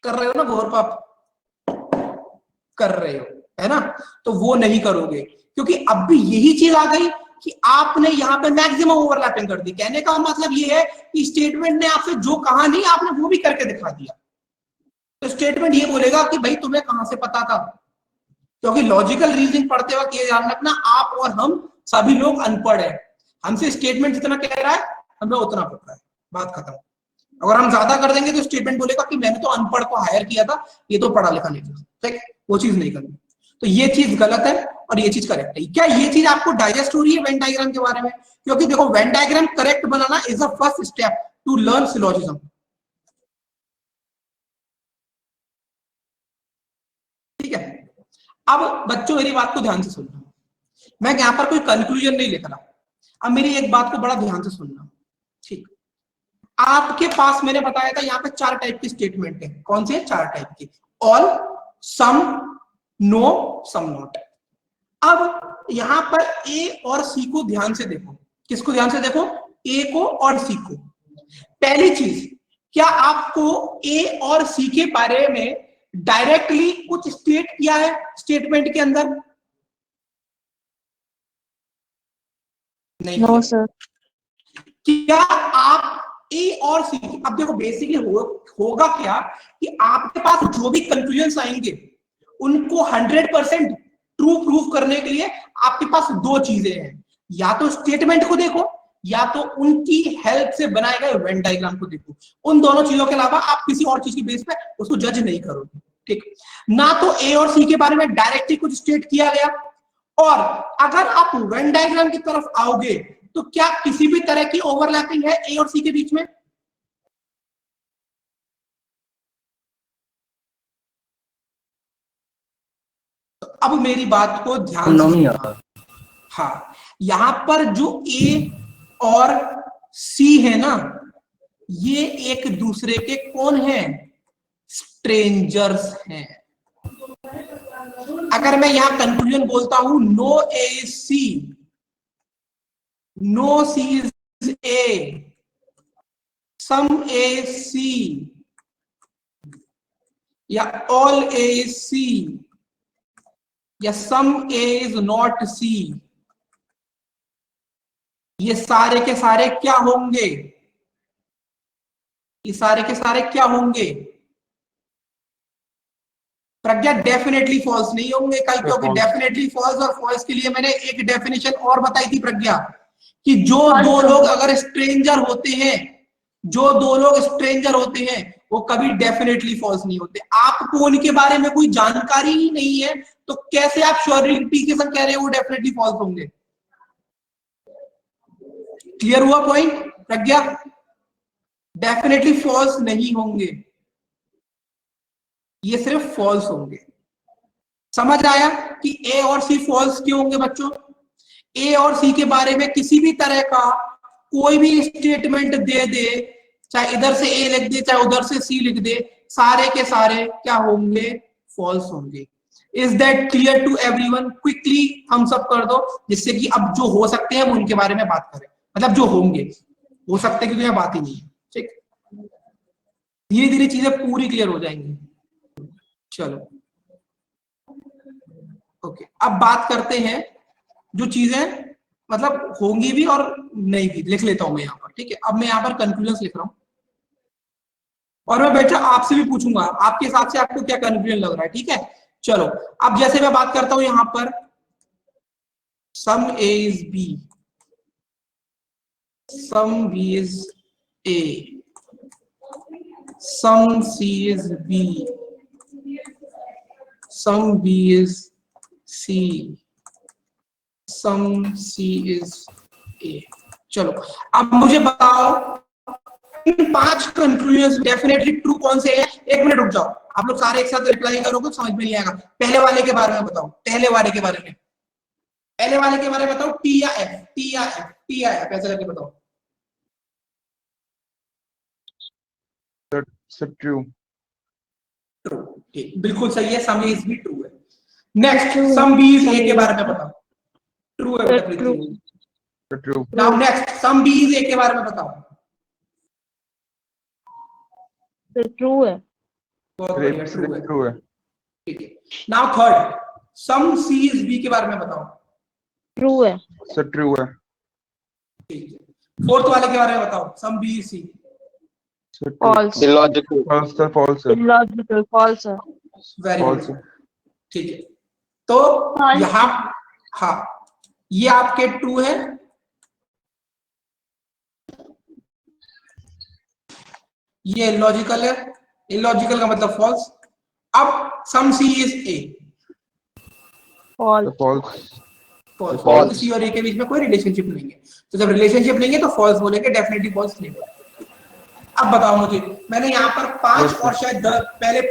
कर रहे हो ना, घोर पाप कर रहे हो, है ना। तो वो नहीं करोगे, क्योंकि अब भी यही चीज आ गई कि आपने यहाँ पे मैक्सिमम ओवरलैपिंग कर दी। कहने का मतलब ये है कि स्टेटमेंट ने आपसे जो कहा नहीं आपने वो भी करके दिखा दिया। तो स्टेटमेंट ये बोलेगा कि भाई तुम्हें कहां से पता था, क्योंकि लॉजिकल रीजनिंग पढ़ते वक्त ये ध्यान रखना, आप और हम सभी लोग अनपढ़ है। हमसे स्टेटमेंट जितना कह रहा है हमें उतना पता है, बात खत्म। अगर हम ज्यादा कर देंगे तो स्टेटमेंट बोलेगा कि मैंने तो अनपढ़ को हायर किया था, ये तो पढ़ा लिखा नहीं था, ठीक। वो चीज नहीं करनी। तो ये चीज गलत है और ये चीज करेक्ट है। क्या ये चीज आपको डाइजेस्ट हो रही है वेन डायग्राम के बारे में? क्योंकि देखो वेन डायग्राम करेक्ट बनाना is the first step to learn syllogism. ठीक है, अब बच्चों मेरी बात को ध्यान से सुनना, मैं यहां पर कोई कंक्लूजन नहीं लिख रहा। अब मेरी एक बात को बड़ा ध्यान से सुनना, ठीक। आपके पास मैंने बताया था यहाँ पे 4 टाइप की स्टेटमेंट है। कौन से? 4 टाइप की, all, some, no, some not. अब यहां पर ए और सी को ध्यान से देखो। किसको ध्यान से देखो? ए को और सी को। पहली चीज, क्या आपको ए और सी के बारे में डायरेक्टली कुछ स्टेट किया है स्टेटमेंट के अंदर? नहीं। No sir. क्या आप ए और सी, अब देखो बेसिकली होगा क्या कि आपके पास जो भी कंक्लूजन्स आएंगे उनको 100% ट्रू प्रूफ करने के लिए आपके पास 2 चीजें हैं, या तो स्टेटमेंट को देखो या तो उनकी हेल्प से बनाए गए वेन डायग्राम को देखो। उन दोनों चीजों के अलावा आप किसी और चीज की बेस पे उसको जज नहीं करोगे, ठीक। ना तो ए और सी के बारे में डायरेक्टली कुछ स्टेट किया गया, और अगर आप वेन डायग्राम की तरफ आओगे तो क्या किसी भी तरह की ओवरलैपिंग है ए और सी के बीच में? तो अब मेरी बात को ध्यान से सुनना। हाँ, यहां पर जो ए और सी है ना, ये एक दूसरे के कौन है? स्ट्रेंजर्स हैं। अगर मैं यहां कंक्लूजन बोलता हूं no A is C, no C is A, some A is C, या ऑल ए इज सी, या सम ए इज नॉट सी, ये सारे के सारे क्या होंगे? ये सारे के सारे क्या होंगे? प्रज्ञा डेफिनेटली फॉल्स नहीं होंगे। कल क्योंकि डेफिनेटली फॉल्स और फॉल्स के लिए मैंने एक डेफिनेशन और बताई थी प्रज्ञा, कि जो 2 लोग अगर स्ट्रेंजर होते हैं, जो 2 लोग स्ट्रेंजर होते हैं वो कभी डेफिनेटली फॉल्स नहीं होते। आपको उनके बारे में कोई जानकारी ही नहीं है तो कैसे आप श्योरिटी के साथ कह रहे हो वो डेफिनेटली फॉल्स होंगे? क्लियर हुआ पॉइंट प्रज्ञा? डेफिनेटली फॉल्स नहीं होंगे, ये सिर्फ फॉल्स होंगे। समझ आया कि ए और सी फॉल्स क्यों होंगे बच्चों? ए और सी के बारे में किसी भी तरह का कोई भी स्टेटमेंट दे दे, चाहे इधर से ए लिख दे चाहे उधर से सी लिख दे, सारे के सारे क्या होंगे? फॉल्स होंगे। Is that clear to everyone? Quickly हम सब कर दो, जिससे कि अब जो हो सकते हैं वो उनके बारे में बात करें, मतलब जो होंगे, हो सकते हैं क्योंकि यहाँ बात ही नहीं है। ठीक, धीरे धीरे चीजें पूरी क्लियर हो जाएंगी। चलो ओके, अब बात करते हैं जो चीजें मतलब होंगी भी और नहीं भी, लिख लेता हूं मैं यहाँ पर। ठीक है, अब मैं यहाँ पर कंक्लूजन लिख रहा हूं और मैं बेटा आपसे भी पूछूंगा आपके हिसाब से आपको क्या कंक्लूजन लग रहा है। ठीक है, चलो अब जैसे मैं बात करता हूं यहां पर some A is B, some B is A, some C is B, some B is C, some C is A. चलो अब मुझे बताओ इन 5 कंक्लूजन डेफिनेटली ट्रू कौन से हैं? 1 मिनट रुक जाओ, आप लोग सारे एक साथ रिप्लाई करोगे समझ में नहीं आएगा। पहले वाले के बारे में बताओ, पहले वाले के बारे में, पहले वाले के बारे में बताओ। टी या एफ, टी या एफ, टी या एफ, ऐसा करके बताओ। ट्रू। ट्रू, ठीक, बिल्कुल सही है, सम इज भी ट्रू है। Next some B is A के बारे में बताओ। ट्रू है बेटा, true. True. Now next some B is A के बारे में बताओ। ट्रू है। बहुत बढ़िया, ट्रू है। ट्रू है। ठीक है, now third some C is B के बारे में बताओ। ट्रू है। सर ट्रू है। ठीक है, फोर्थ वाले के बारे में बताओ, some B C. False. Illogical. False sir, false sir, illogical. False है। Very false good, sir. ठीक है, तो False. यहां हाँ ये आपके ट्रू है, ये इलॉजिकल है, इलॉजिकल का मतलब फॉल्स। अब some C is A, false. False. False, False. C और ए के बीच में कोई रिलेशनशिप नहीं है, तो जब रिलेशनशिप नहीं है तो फॉल्स बोलेंगे, डेफिनेटली फॉल्स नहीं बोलेंगे। अब बताओ मुझे, मैंने यहाँ पर 5 और शायद पहले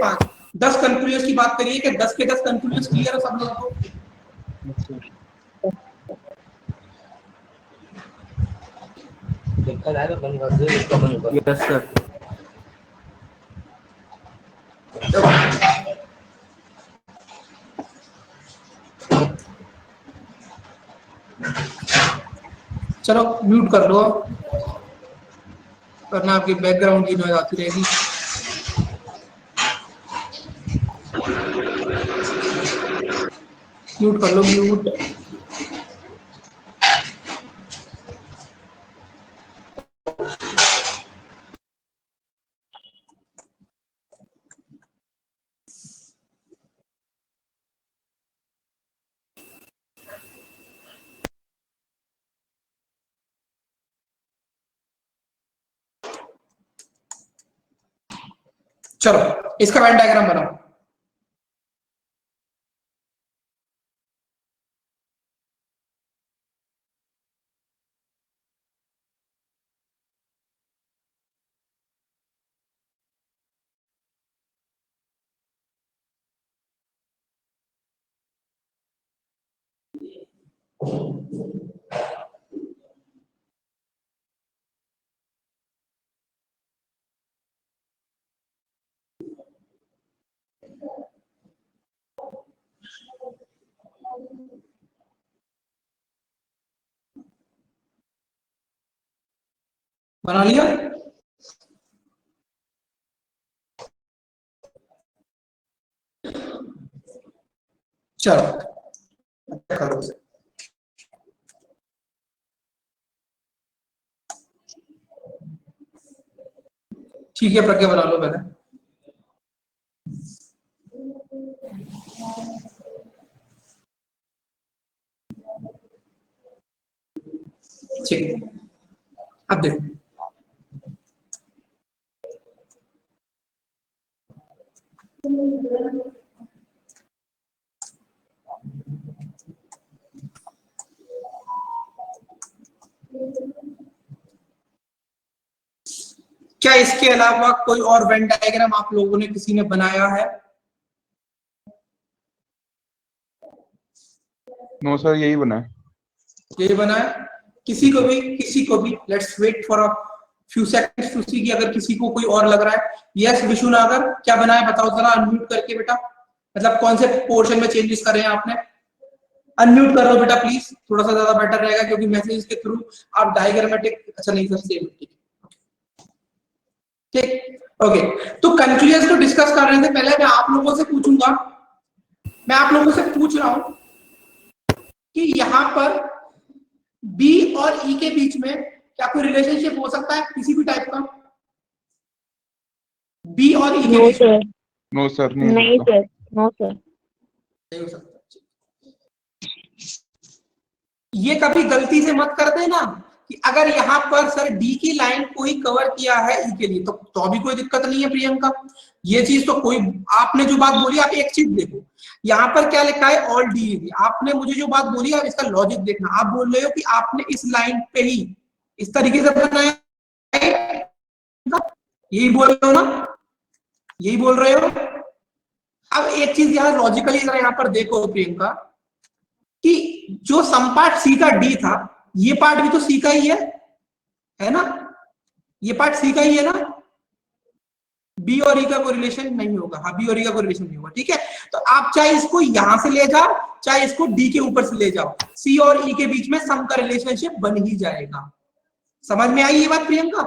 10 कंक्लूजन की बात करी है कि 10 के 10 कंक्लूजन क्लियर है सब लोगों को? देखा जाएगा बंद कर दे, इसका बंद कर। Yes sir. चलो म्यूट कर लो, वरना आपकी बैकग्राउंड की नॉइज आती रहेगी। म्यूट कर लो, म्यूट। चलो इसका वेन डायग्राम बनाओ। बना लिया? चलो करो उसे। ठीक है, प्रज्ञा बना लो पहले। ठीक है, अब देखो क्या इसके अलावा कोई और वेन डायग्राम आप लोगों ने किसी ने बनाया है? नो सर, यही बना है। यही बना है? किसी को भी let's wait for a few seconds to see कि अगर किसी को कोई और लग रहा है। यस विशुनागर, क्या बना है बताओ जरा, अनम्यूट करके बेटा, मतलब कौन से पोर्शन में चेंजेस करे हैं आपने? अनम्यूट कर लो बेटा प्लीज, थोड़ा सा ज्यादा बेटर रहेगा क्योंकि मैसेज के थ्रू आप डायग्रामेटिक, अच्छा नहीं सर सेम, ठीक ओके। तो कंक्लूजन को डिस्कस करने से पहले मैं आप लोगों से पूछूंगा, मैं आप लोगों से पूछ रहा हूं कि यहां पर बी और ई के बीच में क्या कोई रिलेशनशिप हो सकता है किसी भी टाइप का? बी और ई के बीच में? नो सर, नहीं नहीं होता। Sir, no sir. नहीं हो सकता। ये कभी गलती से मत कर देना कि अगर यहाँ पर सर डी की लाइन कोई कवर किया है ई के लिए तो अभी कोई दिक्कत नहीं है प्रियंका, ये चीज तो कोई, आपने जो बात बोली आप एक चीज देखो, यहाँ पर क्या लिखा है ऑल डी, आपने मुझे जो बात बोली आप इसका लॉजिक देखना। आप बोल रहे हो कि आपने इस लाइन पे ही इस तरीके से बनाया, यही बोल रहे हो ना, यही बोल रहे हो। अब एक चीज यहाँ लॉजिकली जरा यहाँ पर देखो प्रियंका कि जो सम पार्ट सी का डी था, ये पार्ट भी तो सी का ही है ना, ये पार्ट सी का ही है ना, बी और ई का कोई रिलेशन नहीं होगा। हाँ, बी और ई का कोई रिलेशन नहीं होगा, ठीक है। तो आप चाहे इसको यहां से ले जाओ चाहे इसको डी के ऊपर से ले जाओ, सी और ई के बीच में सम का रिलेशनशिप बन ही जाएगा। समझ में आई ये बात प्रियंका?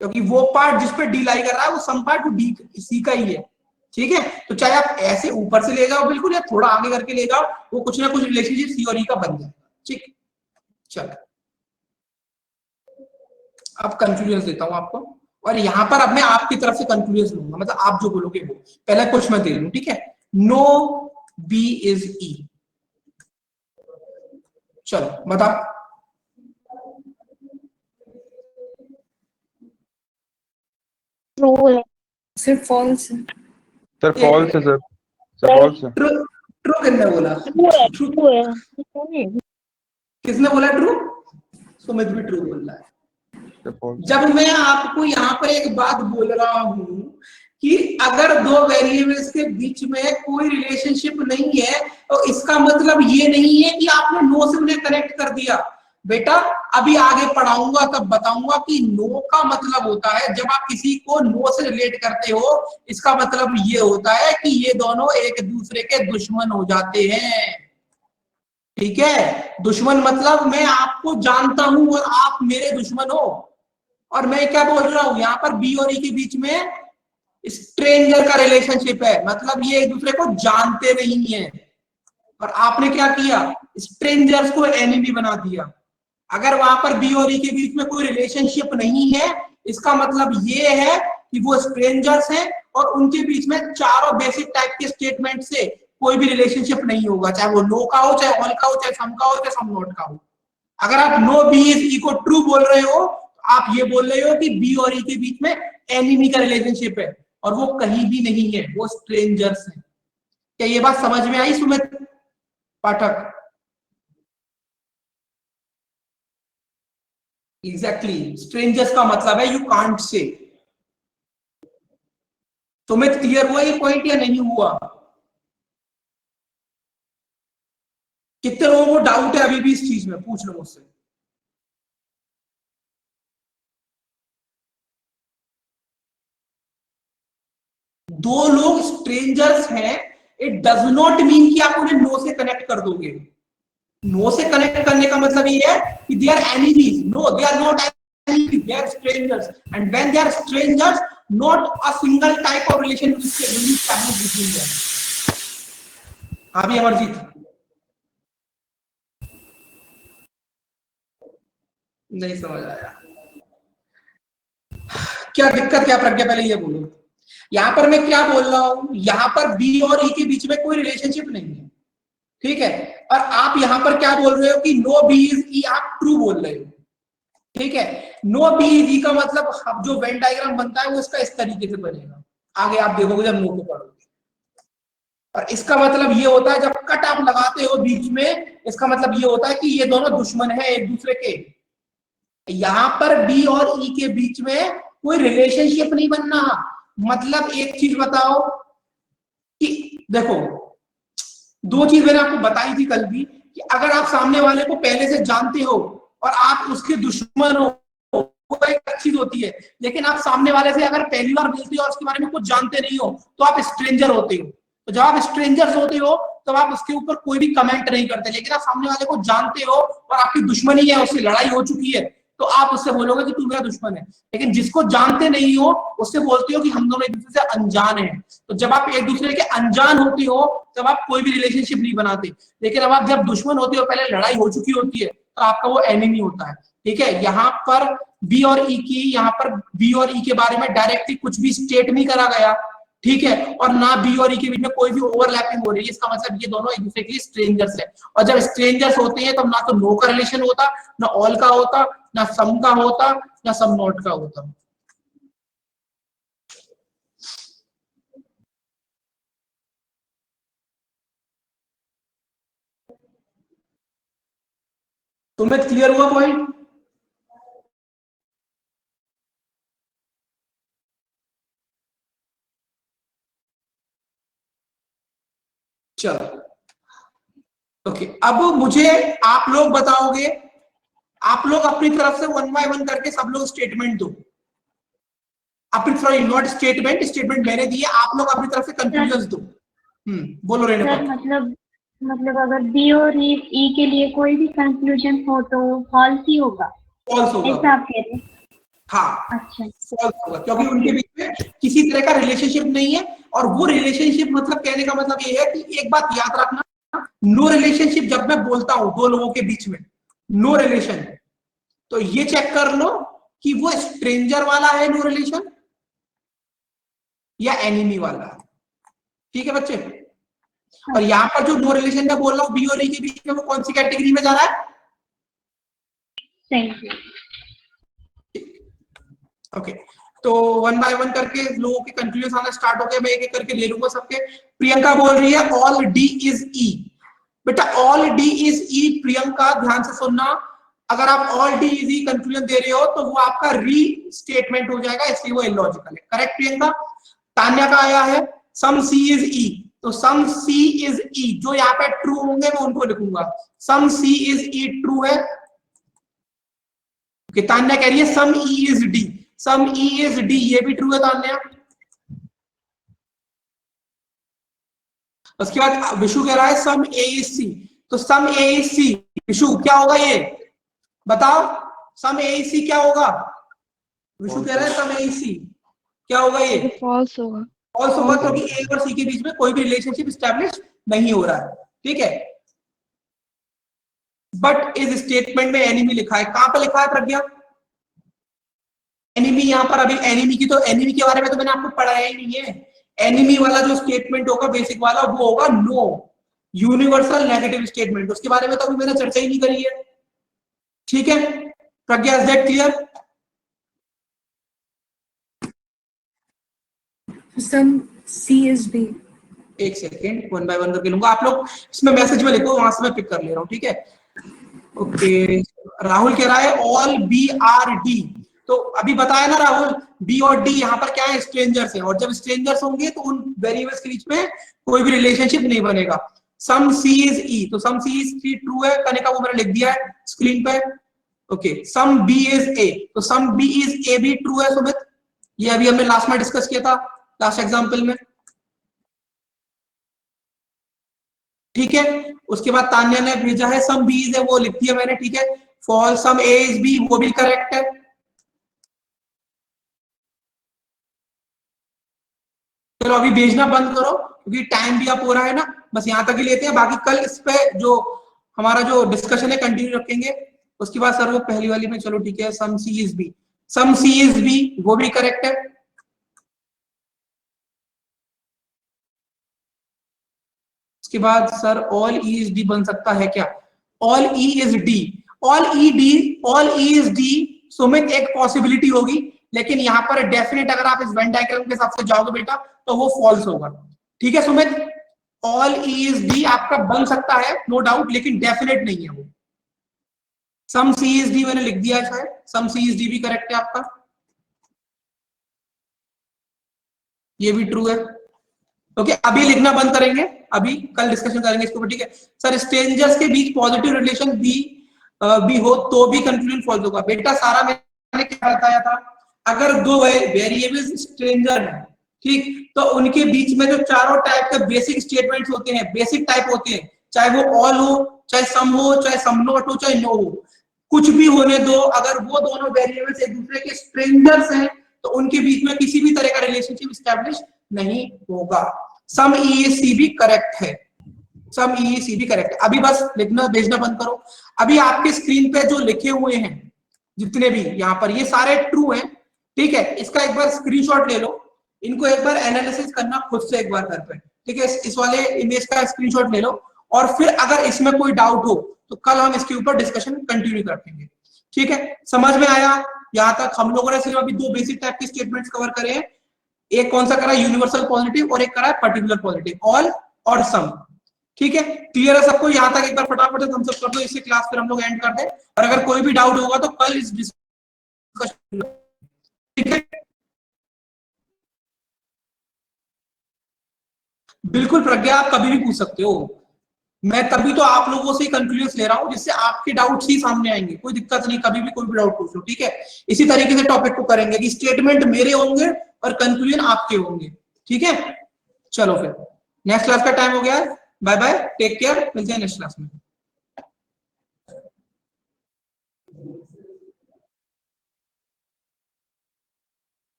क्योंकि वो पार्ट जिस पे डी लाई कर रहा है वो सम पार्ट डी सी का ही है, ठीक है। तो चाहे आप ऐसे ऊपर से ले जाओ बिल्कुल या थोड़ा आगे करके ले जाओ, वो कुछ ना कुछ रिलेशनशिप सी और ई का बन जाएगा, ठीक। चलो अब कंफ्यूजन देता हूं आपको, और यहां पर अब मैं आपकी तरफ से कंफ्यूजन लूंगा, मतलब आप जो बोलोगे वो पहले कुछ मैं दे लूं, ठीक है। नो बी इज ई, चलो बताओ। ट्रू है। सिर्फ फॉल्स। सर फॉल्स है सर, फॉल्स है। ट्रू, ट्रू किसने बोला? ट्रू है, ट्रू है। किसने बोला ट्रू? सुमित भी ट्रू बोल रहा है। जब मैं आपको यहाँ पर एक बात बोल रहा हूं कि अगर दो वेरिएबल्स के बीच में कोई रिलेशनशिप नहीं है तो इसका मतलब ये नहीं है कि आपने नो से उन्हें कनेक्ट कर दिया। बेटा अभी आगे पढ़ाऊंगा तब बताऊंगा कि नो का मतलब होता है जब आप किसी को नो से रिलेट करते हो, इसका मतलब ये होता है कि ये दोनों एक दूसरे के दुश्मन हो जाते हैं, ठीक है। दुश्मन मतलब मैं आपको जानता हूं और आप मेरे दुश्मन हो। और मैं क्या बोल रहा हूं, यहाँ पर बी और ई के बीच में स्ट्रेंजर का रिलेशनशिप है, मतलब ये एक दूसरे को जानते नहीं है। और आपने क्या किया, स्ट्रेंजर्स को एनिमी बना दिया। अगर वहां पर बी और ई के बीच में कोई रिलेशनशिप नहीं है, इसका मतलब ये है कि वो स्ट्रेंजर्स हैं और उनके बीच में चारों बेसिक टाइप के स्टेटमेंट से कोई भी रिलेशनशिप नहीं होगा, चाहे वो नो का हो, चाहे ऑल का हो, चाहे सम का हो, चाहे सम नॉट का हो। अगर आप नो बी इज ई को ट्रू बोल रहे हो, आप ये बोल रहे हो कि बी और ई के बीच में एनिमी का रिलेशनशिप है और वो कहीं भी नहीं है, वो स्ट्रेंजर्स हैं। क्या ये बात समझ में आई सुमित पाठक? एग्जैक्टली, स्ट्रेंजर्स का मतलब है you can't say. Sumit clear हुआ ये पॉइंट या नहीं हुआ? कितने लोगों को डाउट है अभी भी इस चीज में? पूछ लो मुझसे। दो लोग स्ट्रेंजर्स हैं, इट डज नॉट मीन कि आप उन्हें नो से कनेक्ट कर दोगे। नो से कनेक्ट करने का मतलब ये है कि they are enemies. No, they are not enemies, they are strangers. And when they are strangers, not a single type of relationship will establish between them. अभी अमरजीत नहीं समझ आया, क्या दिक्कत क्या प्रज्ञा, पहले ये बोलो। यहां पर मैं क्या बोल रहा हूं, यहां पर बी और ई के बीच में कोई रिलेशनशिप नहीं है, ठीक है। और आप यहां पर क्या बोल रहे हो कि नो बी इज ई, आप ट्रू बोल रहे हो, ठीक है। नो बी इज ई का मतलब अब जो वेन डायग्राम बनता है वो इसका इस तरीके से बनेगा, आगे आप देखोगे जब नो को पढ़ोगे। और इसका मतलब ये होता है जब कट आप लगाते हो बीच में, इसका मतलब ये होता है कि ये दोनों दुश्मन है एक दूसरे के, यहाँ पर बी और ई के बीच में कोई रिलेशनशिप नहीं बनना। मतलब एक चीज बताओ कि देखो, दो चीज मैंने आपको बताई थी कल भी कि अगर आप सामने वाले को पहले से जानते हो और आप उसके दुश्मन हो, वो एक चीज होती है, लेकिन आप सामने वाले से अगर पहली बार मिलते हो और उसके बारे में कुछ जानते नहीं हो तो आप स्ट्रेंजर होते हो। तो जब आप स्ट्रेंजर्स होते हो तब आप उसके ऊपर कोई भी कमेंट नहीं करते, लेकिन आप सामने वाले को जानते हो और आपकी दुश्मनी है, उससे लड़ाई हो चुकी है, तो आप उससे बोलोगे कि तू मेरा दुश्मन है। लेकिन जिसको जानते नहीं हो उससे बोलते हो कि हम दोनों एक दूसरे से अनजान हैं। तो जब आप एक दूसरे के अनजान होते हो तब आप कोई भी रिलेशनशिप नहीं बनाते, लेकिन अब आप जब दुश्मन होते हो, पहले लड़ाई हो चुकी होती है, तो आपका वो एनिमी होता है। ठीक है, यहाँ पर बी और ई की, यहाँ पर बी और ई के बारे में डायरेक्टली कुछ भी स्टेट नहीं करा गया। ठीक है, और ना बी और ई के बीच में कोई भी ओवरलैपिंग हो रही है। इसका मतलब ये दोनों एक दूसरे के लिए स्ट्रेंजर्स है। और जब स्ट्रेंजर्स होते हैं तब ना तो नो का रिलेशन होता, ना ऑल का होता, ना सम का होता, ना सम नॉट का होता। तुम्हें क्लियर हुआ पॉइंट? चलो ओके, अब मुझे आप लोग बताओगे, आप लोग अपनी तरफ से 1 बाय 1 करके सब लोग स्टेटमेंट दो अपनी तरफ। नॉट स्टेटमेंट, स्टेटमेंट मैंने दिए, आप लोग अपनी तरफ से कंक्लूजन दो। बोलो रेणुका। सर मतलब अगर बी और ई के लिए कोई भी कंक्लूजन हो तो फॉल्स ही होगा, फॉल्स होगा, ऐसा आप कह रहे हैं? हाँ अच्छा, फॉल्स होगा, क्योंकि उनके बीच में किसी तरह का रिलेशनशिप नहीं है। और वो रिलेशनशिप मतलब कहने का मतलब ये है कि एक बात याद रखना, नो रिलेशनशिप जब मैं बोलता हूं दो लोगों के बीच में नो रिलेशन, तो ये चेक कर लो कि वो स्ट्रेंजर वाला है नो रिलेशन या एनिमी वाला है। ठीक है बच्चे, और यहां पर जो नो रिलेशन में बोल रहा हूं बी और ई के बीच में, वो कौन सी कैटेगरी में जा रहा है? सही। ओके, तो 1 बाय 1 करके लोगों के कंक्लूजन आना स्टार्ट हो गए। मैं एक एक करके ले लूंगा सबके। प्रियंका बोल रही है ऑल डी इज ई। बेटा all D is E, Priyanka ध्यान से सुनना, अगर आप all D is E conclusion दे रहे हो तो वो आपका री स्टेटमेंट हो जाएगा, इसलिए वो इलॉजिकल है। करेक्ट प्रियंका? तान्या का आया है सम सी इज ई, तो सम सी इज ई, जो यहाँ पे ट्रू होंगे मैं उनको लिखूंगा। सम सी इज ई ट्रू है। तान्या कह रही है some E is D, some E is D, ये भी ट्रू है तान्या। उसके बाद विशु कह रहा है सम ए इज सी, तो सम ए इज सी, विशु क्या होगा ये बताओ? सम ए इज सी क्या होगा? विशु कह रहा है सम ए इज सी, क्या होगा ये? फॉल्स होगा। फॉल्स होगा, क्योंकि ए और सी के बीच में कोई भी रिलेशनशिप स्टैब्लिश नहीं हो रहा है। ठीक है, बट इस स्टेटमेंट में एनिमी लिखा है। कहां पर लिखा है प्रज्ञा? एनिमी, यहां पर अभी एनिमी की, तो एनिमी के बारे में तो मैंने आपको पढ़ाया ही नहीं है। एनिमी वाला जो स्टेटमेंट होगा बेसिक वाला, वो होगा नो, यूनिवर्सल नेगेटिव स्टेटमेंट। उसके बारे में तो अभी मैंने चर्चा ही नहीं करी है। ठीक है Pragya, is that clear? Some C is B. एक सेकेंड, 1 बाय 1 करके लूंगा। आप लोग इसमें मैसेज में लिखो, वहां से मैं पिक कर ले रहा हूं। ठीक है ओके। राहुल कह रहा है ऑल बी आर डी, तो अभी बताया ना राहुल, बी और डी यहाँ पर क्या है? स्ट्रेंजर्स है, और जब स्ट्रेंजर्स होंगे तो उन वेरिएबल्स के बीच में कोई भी रिलेशनशिप नहीं बनेगा। सम सी इज ई, तो सम सी इज ई ट्रू है, करने का वो मैंने लिख दिया है स्क्रीन पे। Okay, some B is A, तो सम बी इज ए भी ट्रू है सुमित, ये अभी हमने लास्ट में डिस्कस किया था, लास्ट एग्जाम्पल में। ठीक है, उसके बाद तान्या ने भेजा है सम बी इज ए, वो लिख दिया मैंने। ठीक है, false, some A is B, वो भी करेक्ट है। चलो अभी भेजना बंद करो क्योंकि टाइम भी अब हो रहा है ना, बस यहाँ तक ही लेते हैं। बाकी कल इस पे जो हमारा जो डिस्कशन है कंटिन्यू रखेंगे। उसके बाद सर वो पहली वाली में, चलो ठीक है, some C is B, some C is B, वो भी करेक्ट है। उसके बाद sir all E is D बन सकता है क्या? All E is D, all E D, all E is D Sumit एक पॉसिबिलिटी होगी, लेकिन यहाँ पर डेफिनेट अगर आप इस वेन डायग्राम के हिसाब से जाओगे बेटा तो वो फॉल्स होगा। ठीक है Sumit, all E is D आपका बन सकता है नो डाउट, लेकिन डेफिनेट नहीं है वो। सम CSD मैंने लिख दिया है शायद, सम CSD भी करेक्ट है आपका, ये भी ट्रू है। ओके अभी लिखना बंद करेंगे, अभी कल डिस्कशन करेंगे इसके ऊपर, ठीक है सर। स्ट्रेंजर्स के बीच पॉजिटिव रिलेशन भी हो तो भी कंक्लूजन फॉल्स होगा। बेटा सारा मैंने क्या बताया था, अगर दो वेरिएबल्स स्ट्रेंजर है, ठीक, तो उनके बीच में जो चारों टाइप के बेसिक स्टेटमेंट्स होते हैं, बेसिक टाइप होते हैं, चाहे वो ऑल हो, चाहे सम हो, चाहे सम नॉट हो, चाहे नो हो, कुछ भी होने दो, अगर वो दोनों वेरिएबल्स एक दूसरे के स्ट्रेंजर्स हैं तो उनके बीच में किसी भी तरह का रिलेशनशिप स्टैब्लिश नहीं होगा। सम EEC भी करेक्ट है, सम EEC भी करेक्ट है। अभी बस लिखना भेजना बंद करो। अभी आपके स्क्रीन पे जो लिखे हुए हैं जितने भी यहाँ पर, ये सारे ट्रू हैं, ठीक है। इसका एक बार स्क्रीनशॉट ले लो, इनको एक बार एनालिसिस करना खुद से एक बार घर पे, ठीक है। इस वाले इमेज का स्क्रीनशॉट ले लो और फिर अगर इसमें कोई डाउट हो तो कल हम इसके ऊपर डिस्कशन कंटिन्यू करेंगे, ठीक है। समझ में आया? यहाँ तक हम लोगों ने सिर्फ अभी दो बेसिक टाइप के स्टेटमेंट्स कवर करे हैं, एक कौन सा करा यूनिवर्सल पॉजिटिव और एक करा पर्टिकुलर पॉजिटिव, ऑल और सम, ठीक है। क्लियर है सबको? यहाँ तक एक बार फटाफट से थम्स अप कर दो, इससे क्लास फिर हम लोग एंड कर दे। और अगर कोई भी डाउट होगा तो कल इस डिस्कशन, ठीक है। बिल्कुल प्रज्ञा, आप कभी भी पूछ सकते हो, मैं तभी तो आप लोगों से कंक्लूजन ले रहा हूं जिससे आपके डाउट्स ही सामने आएंगे, कोई दिक्कत नहीं, कभी भी कोई भी डाउट पूछ लो, ठीक है। इसी तरीके से टॉपिक को करेंगे कि स्टेटमेंट मेरे होंगे और कंक्लूजन आपके होंगे, ठीक है। चलो फिर नेक्स्ट क्लास का टाइम हो गया, बाय बाय, टेक केयर, मिलते हैं नेक्स्ट क्लास में।